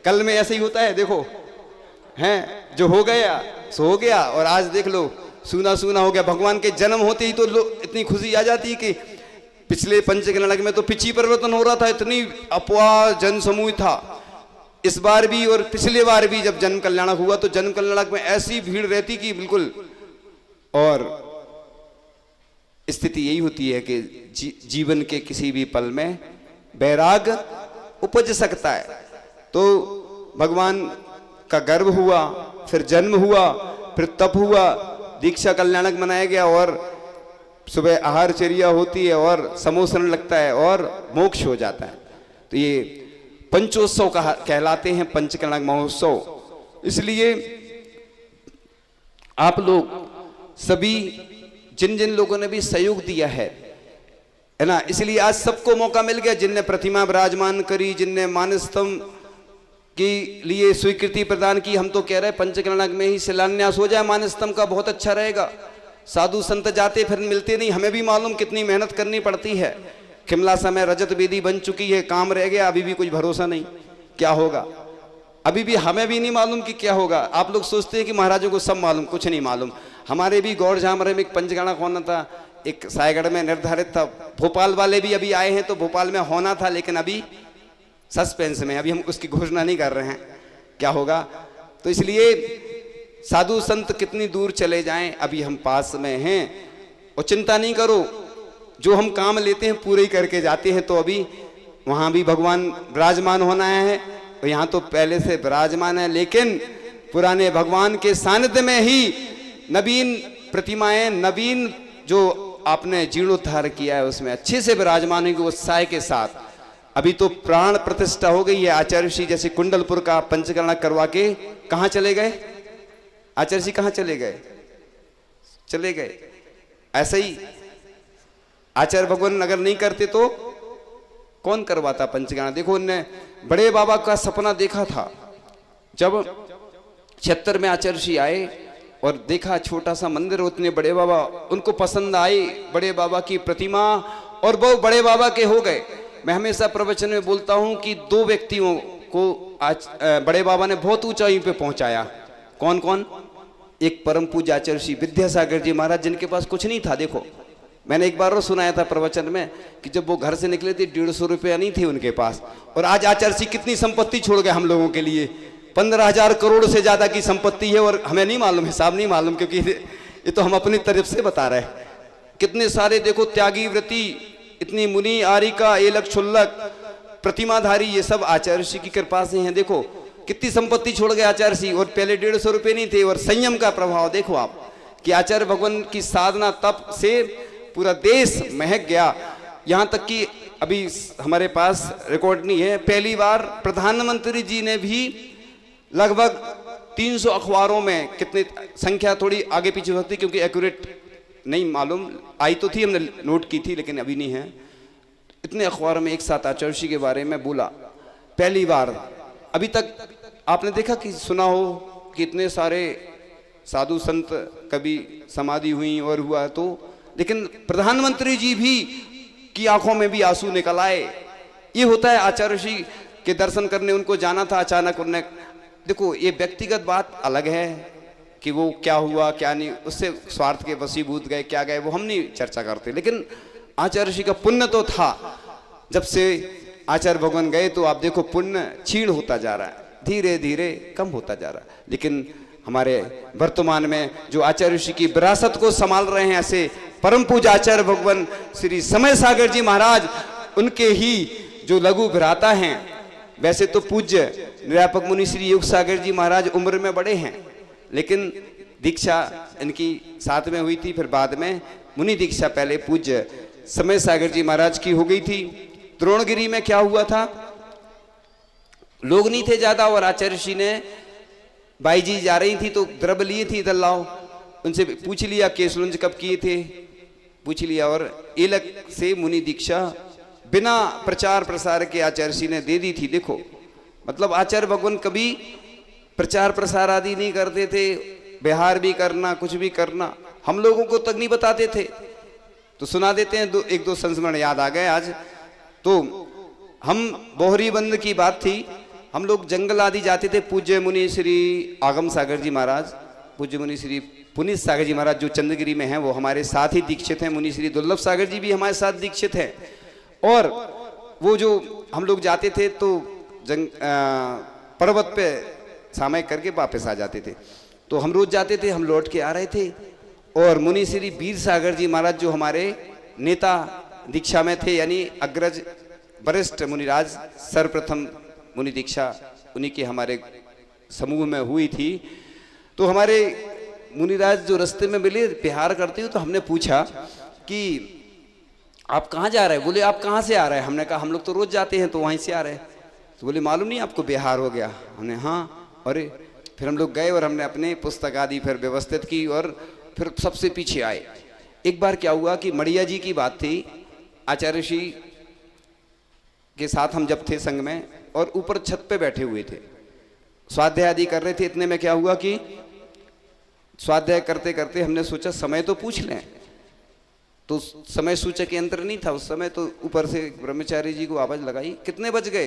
कल में ऐसे ही होता है, देखो हैं जो हो गया सो हो गया। और आज देख लो सूना सूना हो गया। भगवान के जन्म होते ही तो इतनी खुशी आ जाती है कि पिछले पंचकलनक में तो पिछी परिवर्तन हो रहा था, इतनी अफवाह जन समूह था। इस बार भी और पिछले बार भी जब जन्म कल्याणक हुआ तो जन्म कल्याणक में ऐसी भीड़ रहती कि बिल्कुल। और स्थिति यही होती है कि जीवन के किसी भी पल में बैराग उपज सकता है। तो भगवान का गर्भ हुआ, फिर जन्म हुआ, फिर तप हुआ, दीक्षा कल्याणक मनाया गया, और सुबह आहारचर्या होती है और समोसन लगता है और मोक्ष हो जाता है। तो ये पंचोत्सव कहलाते हैं, पंचकलनक महोत्सव। इसलिए आप लोग सभी जिन जिन लोगों ने भी सहयोग दिया है ना, इसलिए आज सबको मौका मिल गया। जिनने प्रतिमा विराजमान करी, जिनने मानस्तंभ के लिए स्वीकृति प्रदान की, हम तो कह रहे हैं पंचकलनक में ही शिलान्यास हो जाए मानस्तंभ का, बहुत अच्छा रहेगा। साधु संत जाते फिर मिलते नहीं, हमें भी मालूम कितनी मेहनत करनी पड़ती है। किमला समय रजत वेदी बन चुकी है, काम रह गया, अभी भी कुछ भरोसा नहीं क्या होगा। अभी भी हमें भी नहीं मालूम कि क्या होगा। आप लोग सोचते हैं कि महाराजों को सब मालूम, कुछ नहीं मालूम। हमारे भी गौड़ झामरे में एक पंचकलनक होना था, एक सायगढ़ में निर्धारित था। भोपाल वाले भी अभी आए हैं, तो भोपाल में होना था, लेकिन अभी सस्पेंस में, अभी हम उसकी घोषणा नहीं कर रहे हैं क्या होगा। तो इसलिए साधु संत कितनी दूर चले जाएं, अभी हम पास में हैं। और चिंता नहीं करो, जो हम काम लेते हैं पूरे ही करके जाते हैं। तो अभी वहाँ भी भगवान विराजमान होना है, और यहाँ तो पहले से विराजमान है, लेकिन पुराने भगवान के सानिध्य में ही नवीन प्रतिमाएं, नवीन जो आपने जीर्णोद्धार किया है उसमें अच्छे से विराजमान होंगे उत्साह के साथ। अभी तो प्राण प्रतिष्ठा हो गई है। आचार्य श्री जैसे कुंडलपुर का पंचकर्णा करवा के कहाँ चले गए, आचार्य जी कहाँ चले गए, चले गए। ऐसे ही आचार्य भगवान अगर नहीं करते तो कौन करवाता पंचकर्णा। देखो उनने बड़े बाबा का सपना देखा था, जब 76 में आचार्य श्री आए और देखा छोटा सा मंदिर, उतने बड़े बाबा उनको पसंद आई, बड़े बाबा की प्रतिमा, और वो बड़े बाबा के हो गए। मैं हमेशा प्रवचन में बोलता हूं कि 2 व्यक्तियों को आज बड़े बाबा ने बहुत ऊंचाई पे पहुंचाया। कौन कौन? एक परम पूज्य आचार्य श्री विद्यासागर जी महाराज, जिनके पास कुछ नहीं था। देखो मैंने एक बार और सुनाया था प्रवचन में कि जब वो घर से निकले थे 150 रुपया नहीं थे उनके पास, और आज आचार्य श्री कितनी संपत्ति छोड़ गए हम लोगों के लिए। 15,000 करोड़ से ज्यादा की संपत्ति है, और हमें नहीं मालूम, हिसाब नहीं मालूम, क्योंकि ये तो हम अपनी तरफ से बता रहे हैं। कितने सारे देखो त्यागी व्रती, इतनी मुनि आरिका, एलक क्षुल्लक, प्रतिमाधारी, ये सब आचार्य श्री की कृपा से हैं। देखो कितनी संपत्ति छोड़ गए आचार्य श्री, और पहले 150 रुपये नहीं थे। और संयम का प्रभाव देखो आप कि आचार्य भगवान की साधना तप से पूरा देश महक गया। यहाँ तक कि अभी हमारे पास रिकॉर्ड नहीं है, पहली बार प्रधानमंत्री जी ने भी लगभग 300 अखबारों में, कितनी संख्या थोड़ी आगे पीछे होती क्योंकि एक्यूरेट नहीं मालूम, आई तो थी, हमने नोट की थी लेकिन अभी नहीं है। इतने अखबारों में एक साथ आचार्य श्री के बारे में बोला पहली बार। अभी तक आपने देखा कि सुना हो कि इतने सारे साधु संत कभी समाधि हुई और हुआ तो, लेकिन प्रधानमंत्री जी भी की आंखों में भी आंसू निकल आए। ये होता है आचार्य श्री के दर्शन करने उनको जाना था अचानक उन्हें। देखो ये व्यक्तिगत बात अलग है कि वो क्या हुआ क्या नहीं, उससे स्वार्थ के वशीभूत गए क्या गए वो हम नहीं चर्चा करते, लेकिन आचार्य श्री का पुण्य तो था। जब से आचार्य भगवान गए तो आप देखो पुण्य क्षीण होता जा रहा है, धीरे धीरे कम होता जा रहा है। लेकिन हमारे वर्तमान में जो आचार्य श्री की विरासत को संभाल रहे हैं ऐसे परम पूज्य आचार्य भगवान श्री समय सागर जी महाराज, उनके ही जो लघु भ्राता हैं। वैसे तो पूज्य निरापक मुनि श्री योग सागर जी महाराज उम्र में बड़े हैं, लेकिन दीक्षा इनकी साथ में हुई थी, फिर बाद में मुनि दीक्षा पहले पूज्य समय सागर जी महाराज की हो गई थी। द्रोणगिरी में क्या हुआ था, लोग नहीं थे ज्यादा और आचार्य श्री ने बाई जी जा रही थी तो द्रव्य लिए थी इधर लाओ, उनसे पूछ लिया केसलुंज कब किए थे पूछ लिया, और एलक से मुनि दीक्षा बिना प्रचार प्रसार के आचार्य श्री ने दे दी थी। देखो मतलब आचार्य भगवान कभी प्रचार प्रसार आदि नहीं करते थे, बिहार भी करना कुछ भी करना हम लोगों को तक नहीं बताते थे। तो सुना देते हैं एक दो संस्मरण याद आ गए आज। तो हम बोहरी बंद की बात थी, हम लोग जंगल आदि जाते थे। पूज्य मुनि श्री आगम सागर जी महाराज, पूज्य मुनि श्री पुनीत सागर जी महाराज जो चंद्रगिरी में हैं वो हमारे साथ ही दीक्षित हैं। मुनि श्री दुर्लभ सागर जी भी हमारे साथ दीक्षित हैं। और वो जो हम लोग जाते थे तो पर्वत पे सामयिक करके वापस आ जाते थे। तो हम रोज जाते थे, हम लौट के आ रहे थे। और मुनि श्री वीर सागर जी महाराज जो हमारे नेता दीक्षा में थे, यानी अग्रज वरिष्ठ मुनिराज, सर्वप्रथम मुनि दीक्षा उन्हीं के हमारे समूह में हुई थी। तो हमारे मुनिराज जो रास्ते में मिले बिहार करते हो, तो हमने पूछा कि आप कहाँ जा रहे हैं? बोले आप कहाँ से आ रहे हैं? हमने कहा हम लोग तो रोज जाते हैं तो वहीं से आ रहे हैं। तो बोले मालूम नहीं आपको बिहार हो गया? हमने हाँ। अरे फिर हम लोग गए और हमने अपने पुस्तक आदि फिर व्यवस्थित की और फिर सबसे पीछे आए। एक बार क्या हुआ कि मड़िया जी की बात थी, आचार्य श्री के साथ हम जब थे संग में और ऊपर छत पे बैठे हुए थे, स्वाध्याय आदि कर रहे थे। इतने में क्या हुआ कि स्वाध्याय करते करते हमने सोचा समय तो पूछ लें, तो समय सूचक यंत्र नहीं था उस समय। तो ऊपर से ब्रह्मचारी जी को आवाज लगाई, कितने बज गए?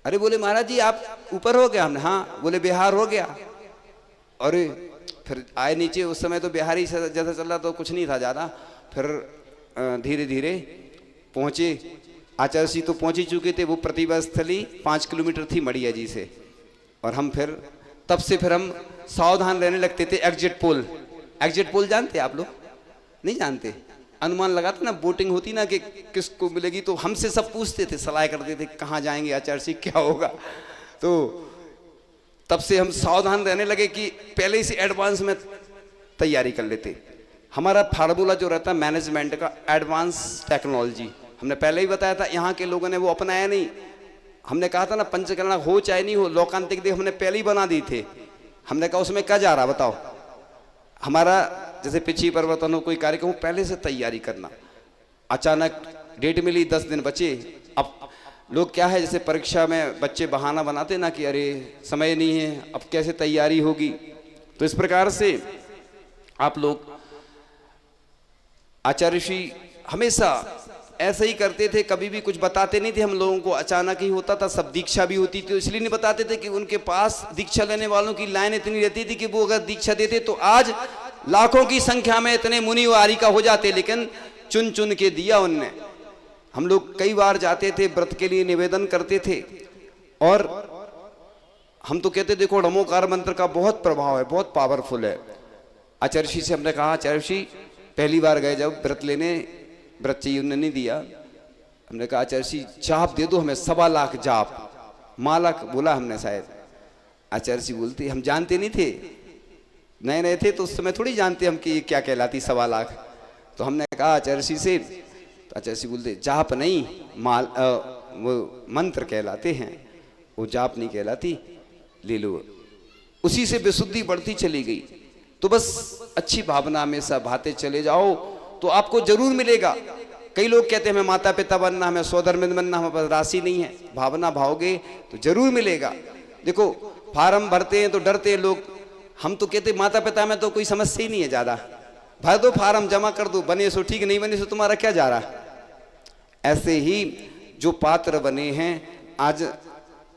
अरे बोले महाराज जी आप ऊपर हो गया? हमने हाँ। बोले बिहार हो गया? अरे फिर आए नीचे। उस समय तो बिहारी जैसा चल रहा तो कुछ नहीं था ज्यादा। फिर धीरे धीरे पहुँचे। आचार्य जी तो पहुँच ही चुके थे, वो प्रतिभा स्थली 5 किलोमीटर थी मड़िया जी से। और हम फिर तब से फिर हम सावधान रहने लगते थे। एग्जिट पोल, एग्जिट पोल जानते आप लोग? नहीं जानते? अनुमान लगाते ना, बोटिंग होती ना कि किसको मिलेगी, तो हमसे सब पूछते थे, सलाह करते थे कहाँ जाएंगे आचार्य जी, क्या होगा। तो तब से हम सावधान रहने लगे कि पहले ही से एडवांस में तैयारी कर लेते। हमारा फार्मूला जो रहता है मैनेजमेंट का, एडवांस टेक्नोलॉजी, हमने पहले ही बताया था, यहाँ के लोगों ने वो अपनाया नहीं। हमने कहा था ना पंचकर्णा हो चाहे नहीं हो, लोकांतिक देव हमने पहले ही बना दी थे। हमने कहा उसमें क्या जा रहा बताओ। हमारा जैसे पिछी परिवर्तन हो, कोई कार्यक्रम हो, पहले से तैयारी करना। अचानक डेट मिली, 10 दिन बचे। अब लोग क्या है, जैसे परीक्षा में बच्चे बहाना बनाते ना कि अरे समय नहीं है, अब कैसे तैयारी होगी। तो इस प्रकार से आप लोग, आचार्य श्री हमेशा ऐसे ही करते थे, कभी भी कुछ बताते नहीं थे हम लोगों को, अचानक ही होता था। सब दीक्षा भी होती थी, इसलिए नहीं बताते थे कि उनके पास दीक्षा लेने वालों की लाइन इतनी रहती थी कि वो अगर दीक्षा देते तो आज लाखों की संख्या में इतने मुनि वारी का हो जाते, लेकिन चुन चुन के दिया उनने। हम लोग कई बार जाते थे, व्रत के लिए निवेदन करते थे, और हम तो कहते देखो नमोकार मंत्र का बहुत प्रभाव है, बहुत पावरफुल है। आचार्य जी से हमने कहा, आचार्य जी पहली बार गए जब व्रत लेने, व्रत चाहिए, उन्होंने नहीं दिया। हमने कहा आचार्य जी जाप दे दो हमें, 1.25 लाख जाप, माला बोला हमने शायद। आचार्य जी बोलते, हम जानते नहीं थे, नए नए थे तो उस समय थोड़ी जानते हम कि ये क्या कहलाती 1.25 लाख। तो हमने कहा आचार्य जी से, तो आचार्य जी बोलते जाप नहीं, वो मंत्र कहलाते हैं, वो जाप नहीं कहलाती, ले लो। उसी से विशुद्धि बढ़ती चली गई। तो बस अच्छी भावना में सब भाते चले जाओ तो आपको जरूर मिलेगा। कई लोग कहते हैं हमें माता पिता बनना, हमें स्वधर्मिंद बनना, हमारे पास राशि नहीं है। भावना भाओगे तो जरूर मिलेगा। देखो फार्म भरते हैं तो डरते हैं लोग, हम तो कहते माता पिता में तो कोई समस्या ही नहीं है, ज़्यादा भर दो फार्म, जमा कर दो, बने सो ठीक, नहीं बने सो तुम्हारा क्या जा रहा। ऐसे ही जो पात्र बने हैं, आज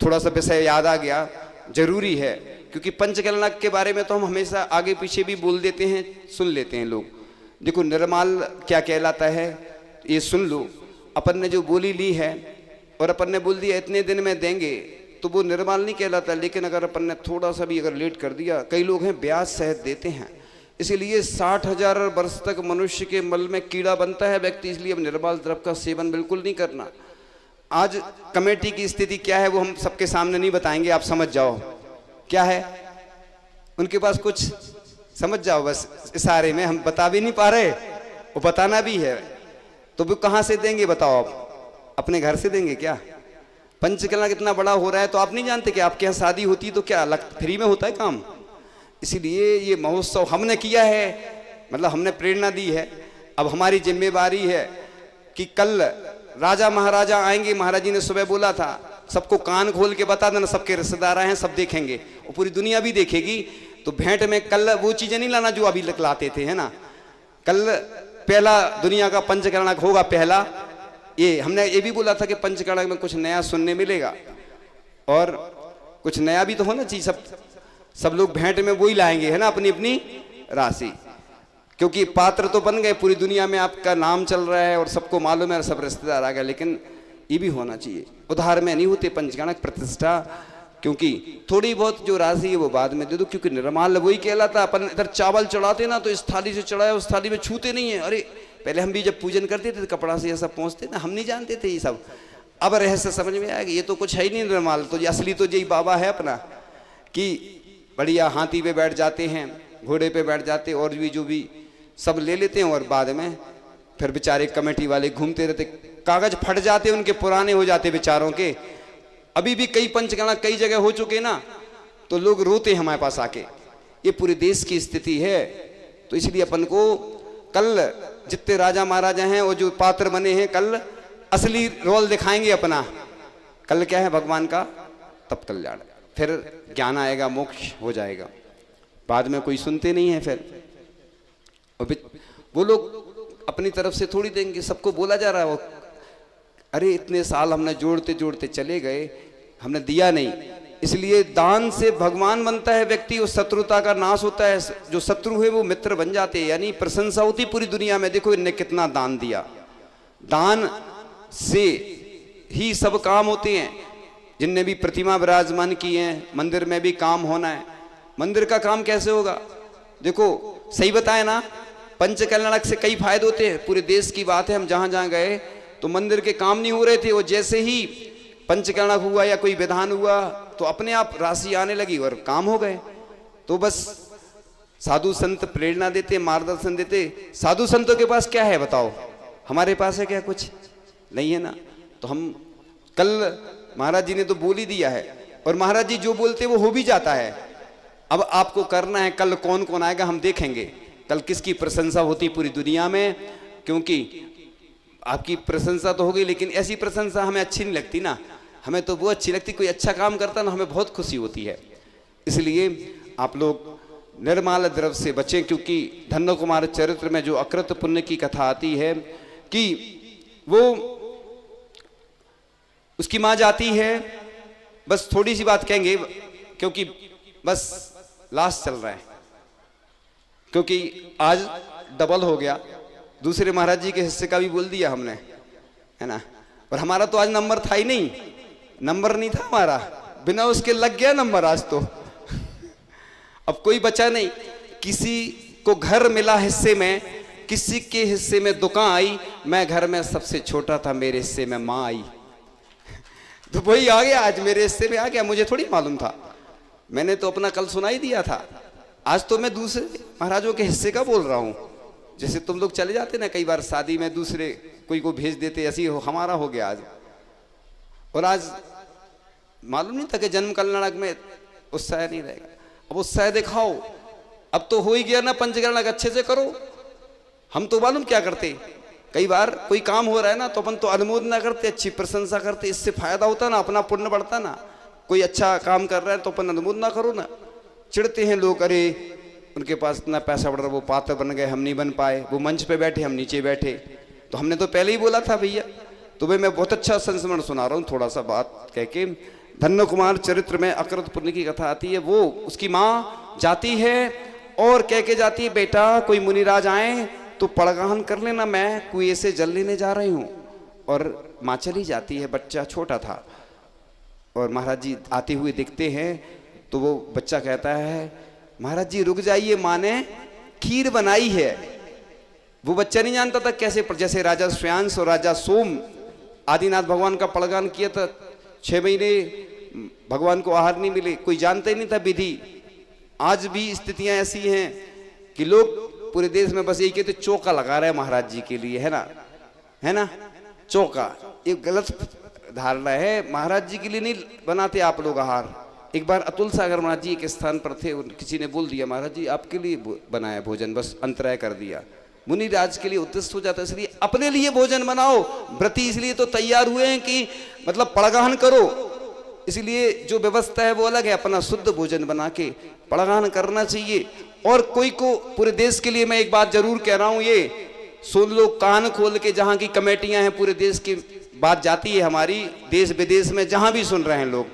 थोड़ा सा विषय याद आ गया, जरूरी है, क्योंकि पंचकर्णा के बारे में तो हम हमेशा आगे पीछे भी बोल देते हैं, सुन लेते हैं लोग। देखो निर्माल क्या कहलाता है ये सुन लो। अपन ने जो बोली ली है और अपन ने बोल दिया इतने दिन में देंगे, तो वो निर्माल नहीं कहलाता। लेकिन अगर अपन ने थोड़ा सा भी अगर लेट कर दिया, कई लोग हैं ब्याज सहित देते हैं, इसीलिए 60,000 वर्ष तक मनुष्य के मल में कीड़ा बनता है व्यक्ति। इसलिए अब निर्माल द्रव्य का सेवन बिल्कुल नहीं करना। आज कमेटी की स्थिति क्या है वो हम सबके सामने नहीं बताएंगे, आप समझ जाओ क्या है उनके पास, कुछ समझ जाओ बस इशारे में, हम बता भी नहीं पा रहे, वो बताना भी है। तो वो कहाँ से देंगे बताओ, आप अपने घर से देंगे क्या? पंचकर्णा कितना बड़ा हो रहा है तो आप नहीं जानते कि आपके यहाँ शादी होती तो क्या फ्री में होता है काम। इसीलिए ये महोत्सव हमने किया है, मतलब हमने प्रेरणा दी है। अब हमारी जिम्मेवारी है कि कल राजा महाराजा आएंगे, महाराज जी ने सुबह बोला था सबको कान खोल के बता देना, सबके रिश्तेदार आए हैं, सब देखेंगे और पूरी दुनिया भी देखेगी। तो भेंट में कल वो चीजें नहीं लाना जो अभी लाते थे, है ना। कल पहला दुनिया का पंचकर्णा होगा पहला। ये हमने ये भी बोला था कि पंचकर्णा में कुछ नया सुनने मिलेगा और कुछ नया भी तो होना चाहिए। सब लोग भेंट में वही लाएंगे, है ना, अपनी अपनी राशि, क्योंकि पात्र तो बन गए, पूरी दुनिया में आपका नाम चल रहा है और सबको मालूम है, सब रिश्तेदार आ गए। लेकिन ये भी होना चाहिए, उधार में नहीं होते पंचकर्णा प्रतिष्ठा, क्योंकि थोड़ी बहुत जो राशि है वो बाद में दे दो, क्योंकि निर्माल वही कहलाता। अपन इधर चावल चढ़ाते ना तो इस थाली से चढ़ाया उस थाली में छूते नहीं है। अरे पहले हम भी जब पूजन करते थे तो कपड़ा से ये सब पहुँचते ना, हम नहीं जानते थे ये सब। अब रहस्य समझ में आएगा, ये तो कुछ है ही नहीं निर्माल, तो ये असली तो यही बाबा है अपना, कि बढ़िया हाथी पे बैठ जाते हैं, घोड़े पे बैठ जाते, और भी जो भी सब ले लेते हैं, और बाद में फिर बेचारे कमेटी वाले घूमते रहते, कागज फट जाते उनके, पुराने हो जाते बेचारों के। अभी भी कई पंचकर्णा कई जगह हो चुके ना, तो लोग रोते हैं हमारे पास आके। ये पूरे देश की स्थिति है। तो इसलिए अपन को कल जितने राजा महाराजा हैं और जो पात्र बने हैं, कल असली रोल दिखाएंगे अपना। कल क्या है भगवान का तब कल्याण, फिर ज्ञान आएगा, मोक्ष हो जाएगा। बाद में कोई सुनते नहीं है फिर, और वो लोग अपनी तरफ से थोड़ी देंगे, सबको बोला जा रहा है वो, अरे इतने साल हमने जोड़ते जोड़ते चले गए, हमने दिया नहीं, इसलिए दान से भगवान बनता है व्यक्ति, उस शत्रुता का नाश होता है, जो शत्रु है वो मित्र बन जाते हैं, यानी प्रशंसा होती पूरी दुनिया में। देखो इनने कितना दान दिया, दान से ही सब काम होते हैं। जिनने भी प्रतिमा विराजमान की है, मंदिर में भी काम होना है। मंदिर का काम कैसे होगा? देखो सही बताए ना, पंचकल्याणक से कई फायदे होते हैं। पूरे देश की बात है, हम जहां जहां गए तो मंदिर के काम नहीं हो रहे थे, वो जैसे ही पंचकल्याणक हुआ या कोई विधान हुआ तो अपने आप राशि आने लगी और काम हो गए। तो बस साधु संत प्रेरणा देते, मार्गदर्शन देते। साधु संतों के पास क्या है बताओ? हमारे पास है क्या? कुछ नहीं है ना। तो हम कल महाराज जी ने तो बोल ही दिया है, और महाराज जी जो बोलते वो हो भी जाता है। अब आपको करना है, कल कौन कौन आएगा हम देखेंगे, कल किसकी प्रशंसा होती पूरी दुनिया में। क्योंकि आपकी प्रशंसा तो होगी, लेकिन ऐसी प्रशंसा हमें अच्छी नहीं लगती ना। हमें तो वो अच्छी लगती, कोई अच्छा काम करता ना, हमें बहुत खुशी होती है। इसलिए आप लोग निर्माल द्रव्य से बचें, क्योंकि धन्य कुमार चरित्र में जो अकृत पुण्य की कथा आती है कि वो उसकी माँ जाती है। बस थोड़ी सी बात कहेंगे क्योंकि बस लास्ट चल रहा है, क्योंकि आज डबल हो गया। दूसरे महाराज जी के हिस्से का भी बोल दिया हमने, है ना। और हमारा तो आज नंबर था ही नहीं, नंबर नहीं था हमारा, बिना उसके लग गया नंबर आज तो। अब कोई बचा नहीं। किसी को घर मिला हिस्से में, किसी के हिस्से में दुकान आई। मैं घर में सबसे छोटा था, मेरे हिस्से में माँ आई। तो वही आ गया, आज मेरे हिस्से में आ गया, मुझे थोड़ी मालूम था। मैंने तो अपना कल सुनाई दिया था, आज तो मैं दूसरे महाराजों के हिस्से का बोल रहा हूं। जैसे तुम लोग चले जाते ना कई बार शादी में, दूसरे कोई को भेज देते, ऐसी हमारा हो गया आज। और आज मालूम नहीं था कि जन्म कल्याणक में उत्साह नहीं रहेगा। अब उत्साह दिखाओ, अब तो हो ही गया ना, पंचकल्याणक अच्छे से करो। हम तो मालूम क्या करते, कई बार कोई काम हो रहा है ना तो अपन तो अनुमोदना करते, अच्छी प्रशंसा करते, इससे फायदा होता ना, अपना पुण्य बढ़ता ना। कोई अच्छा काम कर रहा है तो अपन अनुमोदना करो ना। चिढ़ते हैं लोग, अरे उनके पास इतना पैसा बढ़ रहा, वो पात्र बन गए, हम नहीं बन पाए, वो मंच पे बैठे हम नीचे बैठे। तो हमने तो पहले ही बोला था भैया। तो भाई मैं बहुत अच्छा संस्मरण सुना रहा हूँ, थोड़ा सा बात कह के। धन्य कुमार चरित्र में अकृत पुण्य की कथा आती है। वो उसकी माँ जाती है और कह के जाती है, बेटा कोई मुनिराज आए तो पड़गाहन कर लेना, मैं कुएं से जल लेने जा रही हूँ। और माँ चली जाती है, बच्चा छोटा था। और महाराज जी आते हुए दिखते हैं तो वो बच्चा कहता है, महाराज जी रुक जाइए, माँ ने खीर बनाई है। वो बच्चा नहीं जानता था कैसे, जैसे राजा श्रेयांश और राजा सोम आदिनाथ भगवान का पड़गान किया था, 6 महीने भगवान को आहार नहीं मिले, कोई जानता ही नहीं था विधि। आज भी स्थितियां ऐसी हैं कि लोग पूरे देश में बस यही कहते चौका लगा रहे हैं महाराज जी के लिए, है ना, है ना। चौका ये गलत धारणा है, महाराज जी के लिए नहीं बनाते आप लोग आहार। एक बार अतुल सागर महाराज जी एक स्थान पर थे, किसी ने बोल दिया महाराज जी आपके लिए बनाया भोजन, बस अंतराय कर दिया। मुनि राज के लिए उद्देश्य हो जाता है, इसलिए अपने लिए भोजन बनाओ। व्रती इसलिए तो तैयार हुए हैं कि मतलब पड़गाहन करो, इसलिए जो व्यवस्था है वो अलग है। अपना शुद्ध भोजन बना के पड़गाहन करना चाहिए। और कोई को पूरे देश के लिए मैं एक बात जरूर कह रहा हूं, ये सुन लो कान खोल के, जहां की कमेटियां हैं पूरे देश की बात जाती है हमारी, देश विदेश में जहां भी सुन रहे हैं लोग,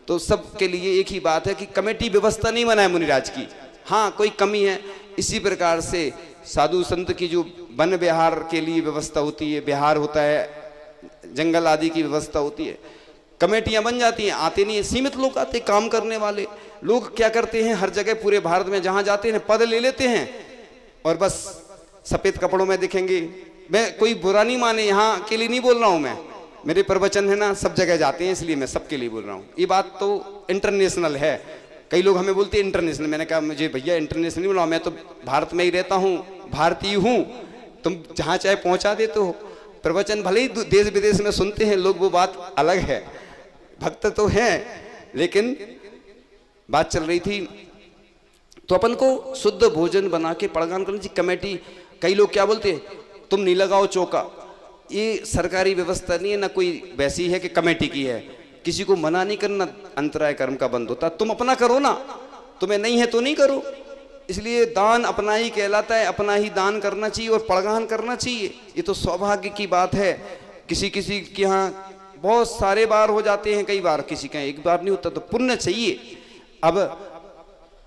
तो सब के लिए एक ही बात है कि कमेटी व्यवस्था नहीं बनाए मुनिराज की। हाँ कोई कमी है, इसी प्रकार से साधु संत की जो वन विहार के लिए व्यवस्था होती है, विहार होता है, जंगल आदि की व्यवस्था होती है, कमेटियां बन जाती हैं। आते नहीं है, सीमित लोग आते, काम करने वाले लोग क्या करते हैं, हर जगह पूरे भारत में जहां जाते हैं पद ले लेते हैं और बस सफेद कपड़ों में दिखेंगे। मैं कोई बुरा नहीं माने, यहाँ के लिए नहीं बोल रहा हूं मैं, मेरे प्रवचन है ना सब जगह जाते हैं, इसलिए मैं सबके लिए बोल रहा हूँ। ये बात तो इंटरनेशनल है। कई लोग हमें बोलते हैं इंटरनेशनल, मैंने कहा मुझे भैया इंटरनेशनल नहीं बोला, मैं तो भारत में ही रहता हूँ, भारतीय हूँ, तुम जहाँ चाहे पहुँचा देते हो। प्रवचन भले ही देश विदेश में सुनते हैं लोग, वो बात अलग है, भक्त तो हैं, लेकिन बात चल रही थी तो अपन को शुद्ध भोजन बना के पड़गान करनी चाहिए। कमेटी, कई लोग क्या बोलते हैं, तुम नहीं लगाओ चौका, ये सरकारी व्यवस्था नहीं है ना, कोई वैसी है कि कमेटी की है, किसी को मना नहीं करना, अंतराय कर्म का बंद होता, तुम अपना करो ना, तुम्हें नहीं है तो नहीं करो। इसलिए दान अपना ही कहलाता है, अपना ही दान करना चाहिए और पड़गान करना चाहिए। ये तो सौभाग्य की बात है। किसी किसी के यहाँ बहुत सारे बार हो जाते हैं, कई बार, किसी का एक बार नहीं होता, तो पुण्य चाहिए। अब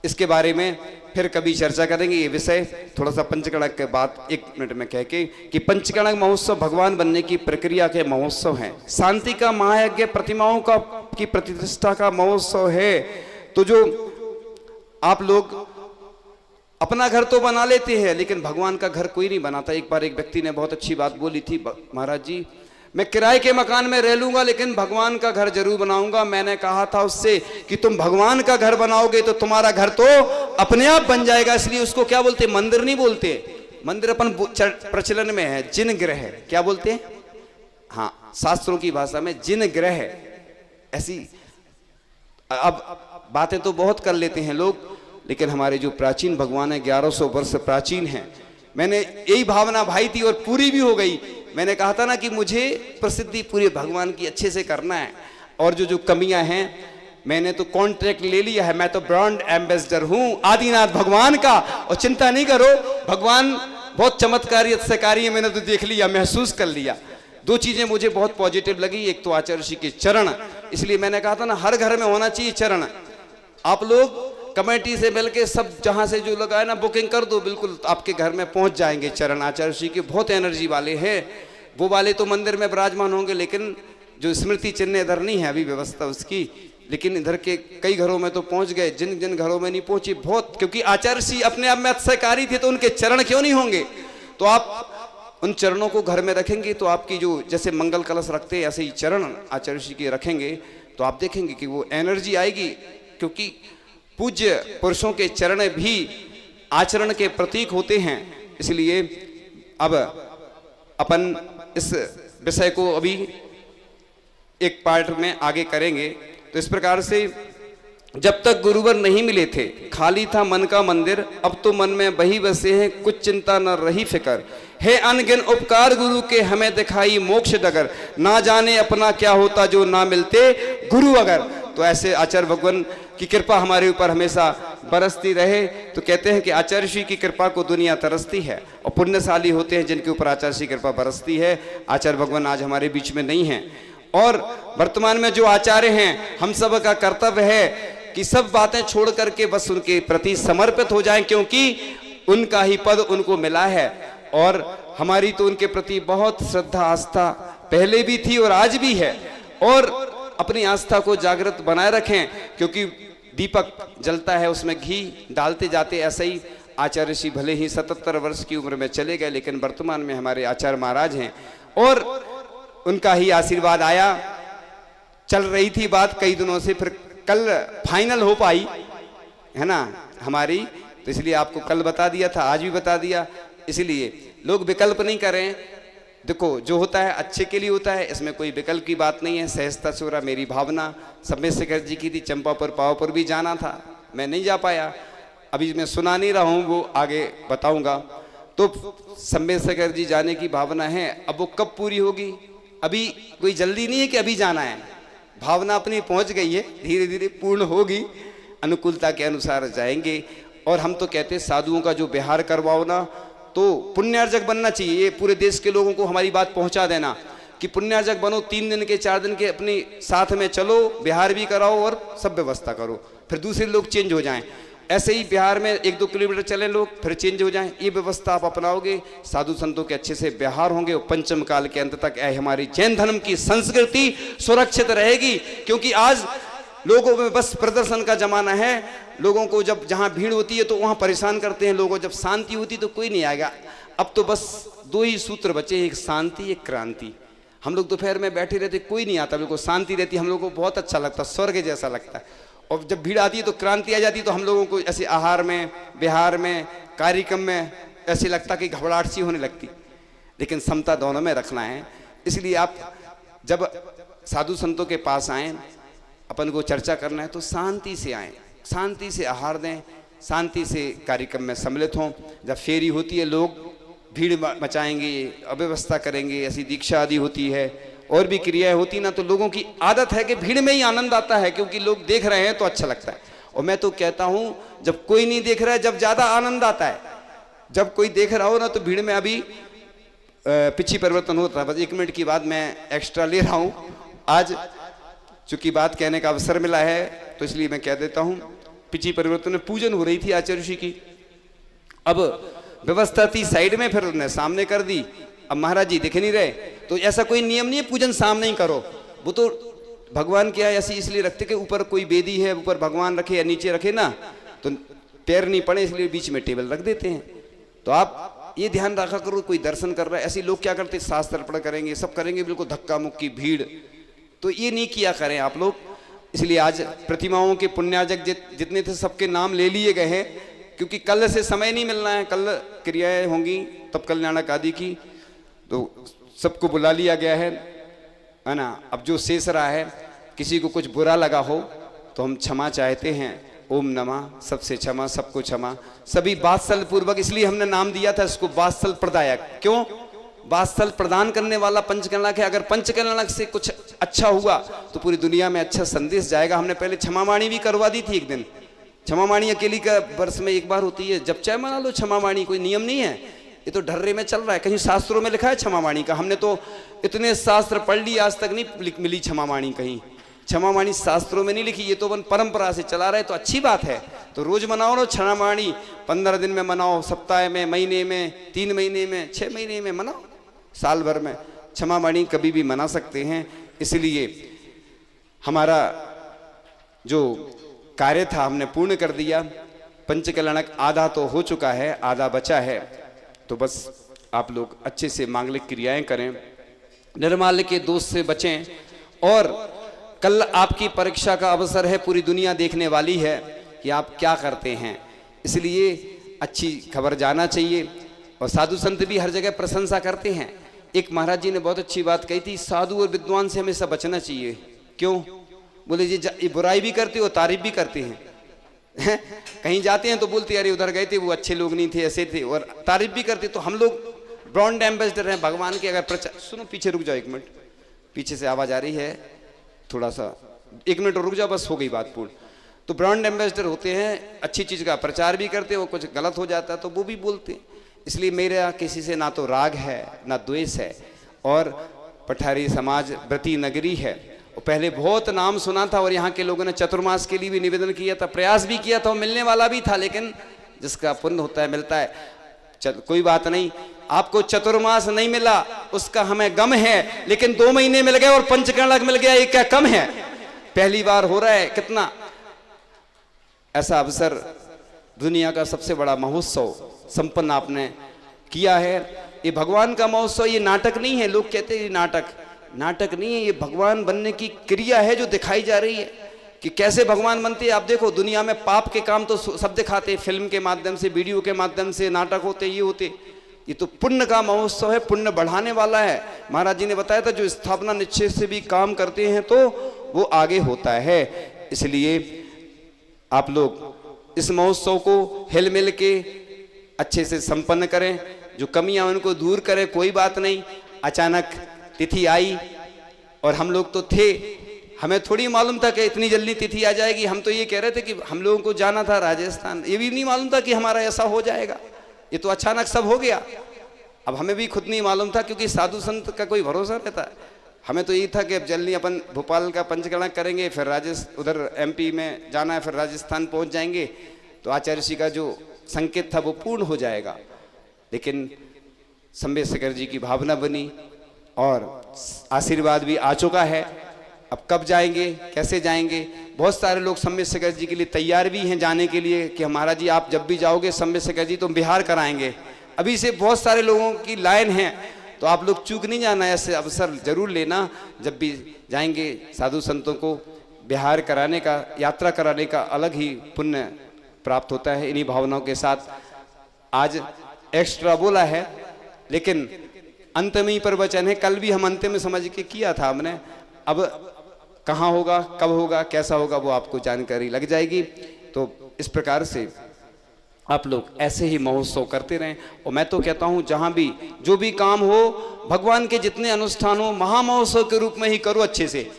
इसके बारे में फिर कभी चर्चा करेंगे। ये विषय थोड़ा सा पंचकड़क के बाद 1 मिनट में कह के कि पंचकड़क महोत्सव भगवान बनने की प्रक्रिया के महोत्सव है, शांति का महायज्ञ, प्रतिमाओं का की प्रतिष्ठा का महोत्सव है। तो जो आप लोग अपना घर तो बना लेते हैं, लेकिन भगवान का घर कोई नहीं बनाता। एक बार एक व्यक्ति ने बहुत अच्छी बात बोली थी, महाराज जी मैं किराए के मकान में रह लूंगा लेकिन भगवान का घर जरूर बनाऊंगा। मैंने कहा था उससे कि तुम भगवान का घर बनाओगे तो तुम्हारा घर तो अपने आप बन जाएगा। इसलिए उसको क्या बोलते, मंदिर नहीं बोलते, मंदिर अपन प्रचलन में है जिन ग्रह, क्या बोलते हैं, हाँ शास्त्रों की भाषा में जिन ग्रह। ऐसी अब बातें तो बहुत कर लेते हैं लोग, लेकिन हमारे जो प्राचीन भगवान है 1100 वर्ष प्राचीन हैं। मैंने यही भावना भाई थी और पूरी भी हो गई। मैंने कहा था ना कि मुझे प्रसिद्धि पूरे भगवान की अच्छे से करना है, और जो जो कमियां हैं मैंने तो कॉन्ट्रैक्ट ले लिया है, मैं तो ब्रांड एम्बेसडर हूं आदिनाथ भगवान का। और चिंता नहीं करो, भगवान बहुत चमत्कारी अत्सकारी है, मैंने तो देख लिया, महसूस कर लिया। 2 चीजें मुझे बहुत पॉजिटिव लगी, एक तो आचार्य ऋषि के चरण, इसलिए मैंने कहा था ना हर घर में होना चाहिए चरण। आप लोग कमेटी से मिलके सब जहां से जो लगाए ना बुकिंग कर दो, बिल्कुल आपके घर में पहुंच जाएंगे चरण। आचार्य ऋषि के बहुत एनर्जी वाले हैं, वो वाले तो मंदिर में विराजमान होंगे, लेकिन जो स्मृति चिन्ह इधर नहीं है अभी व्यवस्था उसकी, लेकिन इधर के कई घरों में तो पहुंच गए। जिन जिन घरों में नहीं पहुंची बहुत, क्योंकि आचार्य ऋषि अपने आप में अत्सकारी थे तो उनके चरण क्यों नहीं होंगे। तो आप उन चरणों को घर में रखेंगे तो आपकी जो जैसे मंगल कलश रखते हैं ऐसे ही चरण आचार्य ऋषि के रखेंगे तो आप देखेंगे कि वो एनर्जी आएगी। क्योंकि पूज्य पुरुषों के चरण भी आचरण के प्रतीक होते हैं। इसलिए अब अपन इस विषय को अभी एक पार्ट में आगे करेंगे। तो इस प्रकार से जब तक गुरुवर नहीं मिले थे खाली था मन का मंदिर, अब तो मन में वही बसे हैं कुछ चिंता न रही फिकर। है अनगिन उपकार गुरु के हमें दिखाई मोक्ष डगर, ना जाने अपना क्या होता जो ना मिलते गुरु अगर। तो ऐसे आचार्य भगवान की कृपा हमारे ऊपर हमेशा बरसती रहे। तो कहते हैं कि आचार्य ऋषि की कृपा को दुनिया तरसती है, और पुण्यशाली होते हैं जिनके ऊपर आचार्य ऋषि की कृपा बरसती है। आचार्य भगवान आज हमारे बीच में नहीं हैं, और वर्तमान में जो आचार्य हैं हम सब का कर्तव्य है कि सब बातें छोड़ करके बस उनके प्रति समर्पित हो जाएं, क्योंकि उनका ही पद उनको मिला है। और हमारी तो उनके प्रति बहुत श्रद्धा आस्था पहले भी थी और आज भी है, और अपनी आस्था को जागृत बनाए रखें, क्योंकि दीपक जलता है उसमें घी डालते जाते। ऐसे ही आचार्य ऋषि भले ही 77 वर्ष की उम्र में चले गए, लेकिन वर्तमान में हमारे आचार्य महाराज हैं और उनका ही आशीर्वाद आया। चल रही थी बात कई दिनों से, फिर कल फाइनल हो पाई है ना हमारी, तो इसलिए आपको कल बता दिया था, आज भी बता दिया। इसलिए लोग विकल्प नहीं करें, देखो जो होता है अच्छे के लिए होता है, इसमें कोई विकल्प की बात नहीं है। सहजता से हो रहा, मेरी भावना सम्मेद जी की थी, चंपापुर पावापुर भी जाना था, मैं नहीं जा पाया, अभी मैं सुना नहीं रहा हूँ, वो आगे बताऊंगा। तो सम्मेद जी जाने की भावना है, अब वो कब पूरी होगी, अभी कोई जल्दी नहीं है कि अभी जाना है, भावना अपनी पहुंच गई है, धीरे धीरे पूर्ण होगी, अनुकूलता के अनुसार जाएंगे। और हम तो कहते हैं साधुओं का जो विहार करवाओ ना, तो पुण्यार्जक बनना चाहिए। ये पूरे देश के लोगों को हमारी बात पहुंचा देना कि पुण्यार्जक बनो, 3 दिन के 4 दिन के अपने साथ में चलो, बिहार भी कराओ और सब व्यवस्था करो, फिर दूसरे लोग चेंज हो जाएं। ऐसे ही बिहार में 1-2 किलोमीटर चले लोग, फिर चेंज हो जाएं। ये व्यवस्था आप अपनाओगे, साधु संतों के अच्छे से बिहार होंगे, और पंचम काल के अंत तक हमारी जैन धर्म की संस्कृति सुरक्षित रहेगी। क्योंकि आज लोगों में बस प्रदर्शन का जमाना है, लोगों को जब जहां भीड़ होती है तो वहां परेशान करते हैं लोगों, जब शांति होती तो कोई नहीं आएगा। अब तो बस 2 ही सूत्र बचे, एक शांति एक क्रांति। हम लोग दोपहर में बैठे रहते, कोई नहीं आता, बिल्कुल शांति रहती, हम लोगों को बहुत अच्छा लगता, स्वर्ग जैसा लगता है। और जब भीड़ आती है तो क्रांति आ जाती है, तो हम लोगों को ऐसे आहार में, बिहार में, कार्यक्रम में ऐसे लगता कि घबराहट सी होने लगती। लेकिन समता दोनों में रखना है। इसलिए आप जब साधु संतों के पास आए, अपन को चर्चा करना है तो शांति से आए, शांति से आहार दें, शांति से कार्यक्रम में सम्मिलित हों। जब फेरी होती है लोग भीड़ मचाएंगे, अव्यवस्था करेंगे, ऐसी दीक्षा आदि होती है और भी क्रियाएं होती ना, तो लोगों की आदत है कि भीड़ में ही आनंद आता है, क्योंकि लोग देख रहे हैं तो अच्छा लगता है। और मैं तो कहता हूँ जब कोई नहीं देख रहा है जब ज़्यादा आनंद आता है, जब कोई देख रहा हो ना तो भीड़ में अभी पिछी परिवर्तन होता है। बस 1 मिनट की बात मैं एक्स्ट्रा ले रहा हूँ, आज चूंकि बात कहने का अवसर मिला है तो इसलिए मैं कह देता हूं। पिछी परिवर्तन में पूजन हो रही थी आचार्य ऋषि की, अब व्यवस्था थी साइड में, फिर उन्होंने सामने कर दी। अब महाराज जी दिख नहीं रहे, तो ऐसा कोई नियम नहीं है पूजन सामने ही करो। वो तो भगवान क्या है ऐसी इसलिए रखते कि ऊपर कोई वेदी है, ऊपर भगवान रखे या नीचे रखे ना तो पैर नहीं पड़े, इसलिए बीच में टेबल रख देते हैं। तो आप ये ध्यान रखा करो, कोई दर्शन कर रहा है, ऐसे लोग क्या करते शास्त्र अर्पण करेंगे, सब करेंगे, बिल्कुल धक्का मुक्की भीड़, तो ये नहीं किया करें आप लोग। इसलिए आज प्रतिमाओं के पुण्याजक जितने थे सबके नाम ले लिए गए हैं, क्योंकि कल से समय नहीं मिलना है, कल क्रियाएं होंगी तब कल्याणक आदि की, तो सबको बुला लिया गया है ना। अब जो शेष रहा है, किसी को कुछ बुरा लगा हो तो हम क्षमा चाहते हैं, ओम नमः, सबसे क्षमा, सबको क्षमा, सभी वात्सल पूर्वक। इसलिए हमने नाम दिया था इसको वात्सल प्रदायक। क्यों? वात्सल प्रदान करने वाला पंचकल्याणक है। अगर पंचकल्याणक से कुछ अच्छा हुआ तो पूरी दुनिया में अच्छा संदेश जाएगा। हमने पहले क्षमावाणी भी करवा दी थी एक दिन। क्षमावाणी अकेली का वर्ष में एक बार होती है, जब चाहे मना लो क्षमावाणी, कोई नियम नहीं है, ये तो ढर्रे में चल रहा है। कहीं शास्त्रों में लिखा है क्षमावाणी का? हमने तो इतने शास्त्र पढ़ लिए, आज तक नहीं मिली क्षमावाणी कहीं। क्षमावाणी शास्त्रों में नहीं लिखी, ये तो अपन परंपरा से चला रहे, तो अच्छी बात है। तो रोज मनाओ ना क्षमावाणी, 15 दिन में मनाओ, सप्ताह में, महीने में, 3 महीने में, 6 महीने में मनाओ, साल भर में क्षमावाणी कभी भी मना सकते हैं। इसलिए हमारा जो कार्य था हमने पूर्ण कर दिया। पंचकल्याणक आधा तो हो चुका है, आधा बचा है, तो बस आप लोग अच्छे से मांगलिक क्रियाएं करें, निर्माल्य के दोष से बचें। और कल आपकी परीक्षा का अवसर है, पूरी दुनिया देखने वाली है कि आप क्या करते हैं, इसलिए अच्छी खबर जाना चाहिए। और साधु संत भी हर जगह प्रशंसा करते हैं। एक महाराज जी ने बहुत अच्छी बात कही थी, साधु और विद्वान से हमेशा बचना चाहिए। क्यों? बोले जी ये बुराई भी करते हो, तारीफ भी करते हैं। कहीं जाते हैं तो बोलते अरे उधर गए थे, वो अच्छे लोग नहीं थे, ऐसे थे, और तारीफ भी करते। तो हम लोग ब्रांड एम्बेसडर हैं भगवान के। अगर प्रचार, सुनो पीछे रुक जाओ 1 मिनट, पीछे से आवाज आ रही है, थोड़ा सा 1 मिनट और रुक जाओ, बस हो गई बात पूर्ण। तो ब्रांड एम्बेसडर होते हैं, अच्छी चीज का प्रचार भी करते हैं, वो कुछ गलत हो जाता है तो वो भी बोलते। इसलिए मेरा किसी से ना तो राग है ना द्वेष है। और पठारी समाज व्रती नगरी है, पहले बहुत नाम सुना था, और यहाँ के लोगों ने चतुर्मास के लिए भी निवेदन किया था, प्रयास भी किया था, और मिलने वाला भी था, लेकिन जिसका पुण्य होता है मिलता है। कोई बात नहीं, आपको चतुर्मास नहीं मिला उसका हमें गम है, लेकिन 2 महीने मिल गए और पंचकल्याणक मिल गया, ये क्या कम है? पहली बार हो रहा है, कितना ऐसा अवसर, दुनिया का सबसे बड़ा महोत्सव संपन्न आपने किया है। ये भगवान का महोत्सव, ये नाटक नहीं है। लोग कहते हैं ये नाटक नहीं है, ये भगवान बनने की क्रिया है जो दिखाई जा रही है कि कैसे भगवान बनते हैं। आप देखो दुनिया में पाप के काम तो सब दिखाते हैं, फिल्म के माध्यम से, वीडियो के माध्यम से, नाटक होते, ये होते। ये तो पुण्य का महोत्सव है, पुण्य बढ़ाने वाला है। महाराज जी ने बताया था जो स्थापना निश्चय से भी काम करते हैं तो वो आगे होता है। इसलिए आप लोग इस महोत्सव को हिल मिल के अच्छे से संपन्न करें, जो कमियां उनको दूर करें। कोई बात नहीं, अचानक तिथि आई और हम लोग तो थे, हमें थोड़ी मालूम था कि इतनी जल्दी तिथि आ जाएगी। हम तो ये कह रहे थे कि हम लोगों को जाना था राजस्थान, ये भी नहीं मालूम था कि हमारा ऐसा हो जाएगा। ये तो अचानक सब हो गया। अब हमें भी खुद नहीं मालूम था, क्योंकि साधु संत का कोई भरोसा रहता है। हमें तो यही था कि अब जल्दी अपन भोपाल का पंचकल्याणक करेंगे, फिर उधर MP में जाना है, फिर राजस्थान पहुंच जाएंगे, तो आचार्य ऋषि का जो संकेत था वो पूर्ण हो जाएगा। लेकिन संबेशकर जी की भावना बनी और आशीर्वाद भी आ चुका है। अब कब जाएंगे, कैसे जाएंगे? बहुत सारे लोग संबेशकर जी के लिए तैयार भी हैं जाने के लिए कि महाराज जी आप जब भी जाओगे संबेशकर जी तो बिहार कराएंगे। अभी से बहुत सारे लोगों की लाइन है, तो आप लोग चूक नहीं जाना, ऐसे अवसर जरूर लेना। जब भी जाएंगे साधु संतों को बिहार कराने का, यात्रा कराने का अलग ही पुण्य प्राप्त होता है। इन्हीं भावनाओं के साथ आज एक्स्ट्रा बोला है, लेकिन अंत में ही प्रवचन है। कल भी हम अंत में समझ के किया था हमने, अब कहाँ होगा, कब होगा, कैसा होगा, वो आपको जानकारी लग जाएगी। तो इस प्रकार से आप लोग ऐसे ही महोत्सव करते रहें। और मैं तो कहता हूँ जहाँ भी जो भी काम हो, भगवान के जितने अनुष्ठान हो, महामहोत्सव के रूप में ही करो अच्छे से।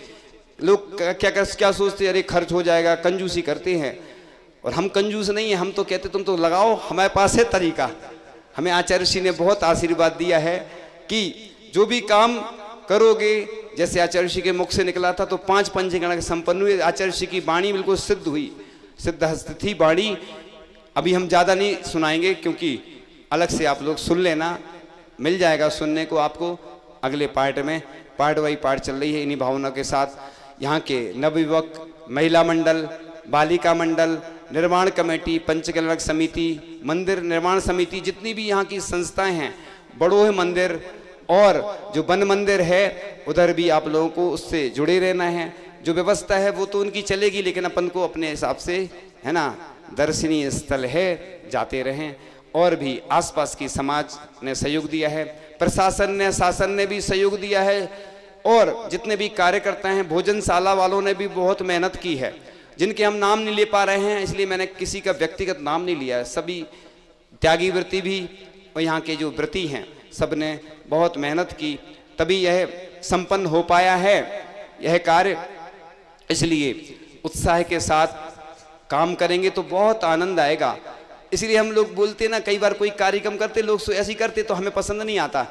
लोग क्या सोचते हैं, अरे खर्च हो जाएगा, कंजूसी करते हैं। और हम कंजूस नहीं है, हम तो कहते तुम तो लगाओ, हमारे पास है तरीका। हमें आचार्य ऋषि ने बहुत आशीर्वाद दिया है कि जो भी काम करोगे जैसे आचार्य ऋषि के मुख से निकला था तो 5 पंचगणक संपन्न हुए। आचार्य ऋषि की वाणी बिल्कुल सिद्ध हुई, सिद्ध हस्त थी वाणी। अभी हम ज़्यादा नहीं सुनाएंगे क्योंकि अलग से आप लोग सुन लेना, मिल जाएगा सुनने को आपको अगले पार्ट में। पार्ट बाई पार्ट चल रही है इन्हीं भावनाओं के साथ। यहाँ के नवयुवक, महिला मंडल, बालिका मंडल, निर्माण कमेटी, पंचकल्यक समिति, मंदिर निर्माण समिति, जितनी भी यहाँ की संस्थाएं हैं, बड़ोह मंदिर और जो वन मंदिर है उधर भी आप लोगों को उससे जुड़े रहना है। जो व्यवस्था है वो तो उनकी चलेगी, लेकिन अपन को अपने हिसाब से, है ना, दर्शनीय स्थल है, जाते रहें। और भी आसपास की समाज ने सहयोग दिया है, प्रशासन ने, शासन ने भी सहयोग दिया है, और जितने भी कार्यकर्ता हैं, भोजनशाला वालों ने भी बहुत मेहनत की है, जिनके हम नाम नहीं ले पा रहे हैं, इसलिए मैंने किसी का व्यक्तिगत नाम नहीं लिया है। सभी त्यागी व्रती भी और यहाँ के जो व्रती हैं सब ने बहुत मेहनत की, तभी यह संपन्न हो पाया है यह कार्य। इसलिए उत्साह के साथ काम करेंगे तो बहुत आनंद आएगा। इसलिए हम लोग बोलते ना, कई बार कोई कार्यक्रम करते लोग ऐसे करते तो हमें पसंद नहीं आता।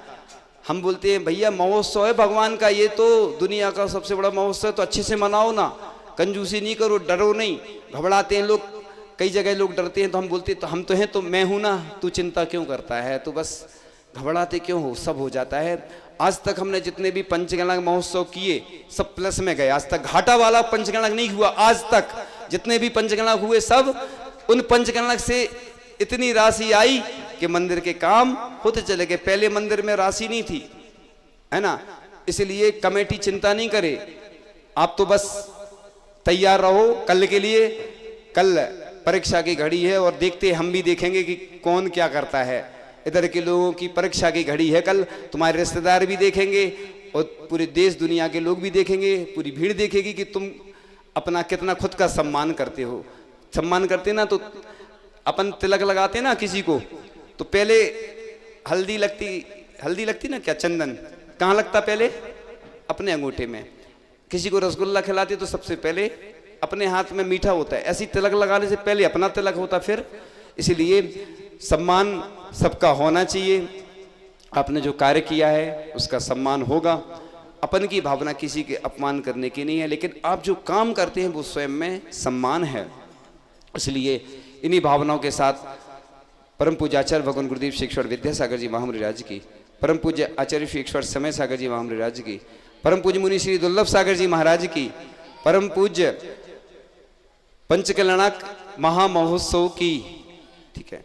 हम बोलते हैं भैया महोत्सव है भगवान का, ये तो दुनिया का सबसे बड़ा महोत्सव है, तो अच्छे से मनाओ ना, कंजूसी नहीं करो, डरो नहीं। घबराते हैं लोग, कई जगह लोग डरते हैं, तो हम बोलते तो हम तो हैं, तो मैं हूं ना, तू चिंता क्यों करता है, तो बस घबराते क्यों हो, सब हो जाता है। आज तक हमने जितने भी पंचगणक महोत्सव किए सब प्लस में गए, आज तक घाटा वाला पंचगणक नहीं हुआ। आज तक जितने भी पंचगणक हुए सब उन पंचगणक से इतनी राशि आई कि मंदिर के काम होते चले गए। पहले मंदिर में राशि नहीं थी, है ना, इसलिए कमेटी चिंता नहीं करे, आप तो बस तैयार रहो कल के लिए। कल परीक्षा की घड़ी है और देखते हम भी देखेंगे कि कौन क्या करता है। इधर के लोगों की परीक्षा की घड़ी है कल, तुम्हारे रिश्तेदार भी देखेंगे और पूरे देश दुनिया के लोग भी देखेंगे, पूरी भीड़ देखेगी कि तुम अपना कितना खुद का सम्मान करते हो। सम्मान करते ना, तो अपन तिलक लगाते ना किसी को, तो पहले हल्दी लगती ना, क्या चंदन कहाँ लगता पहले? अपने अंगूठे में। किसी को रसगुल्ला खिलाते तो सबसे पहले अपने हाथ में मीठा होता है, ऐसी तिलक लगाने से पहले अपना तिलक होता फिर। इसीलिए सम्मान सबका होना चाहिए। आपने जो कार्य किया है उसका सम्मान होगा। अपन की भावना किसी के अपमान करने की नहीं है, लेकिन आप जो काम करते हैं वो स्वयं में सम्मान है। इसलिए इन्हीं भावनाओं के साथ परम पूज्य आचार्य भगवान गुरुदेव श्री ईश्वर विद्यासागर जी महामृराज की, परम पूज्य आचार्य श्री ईश्वर समय सागर जी महामृराज की, परम पूज्य मुनि श्री दुर्लभ सागर जी महाराज की, परम पूज्य पंचकल्याणक महामहोत्सव की, ठीक है।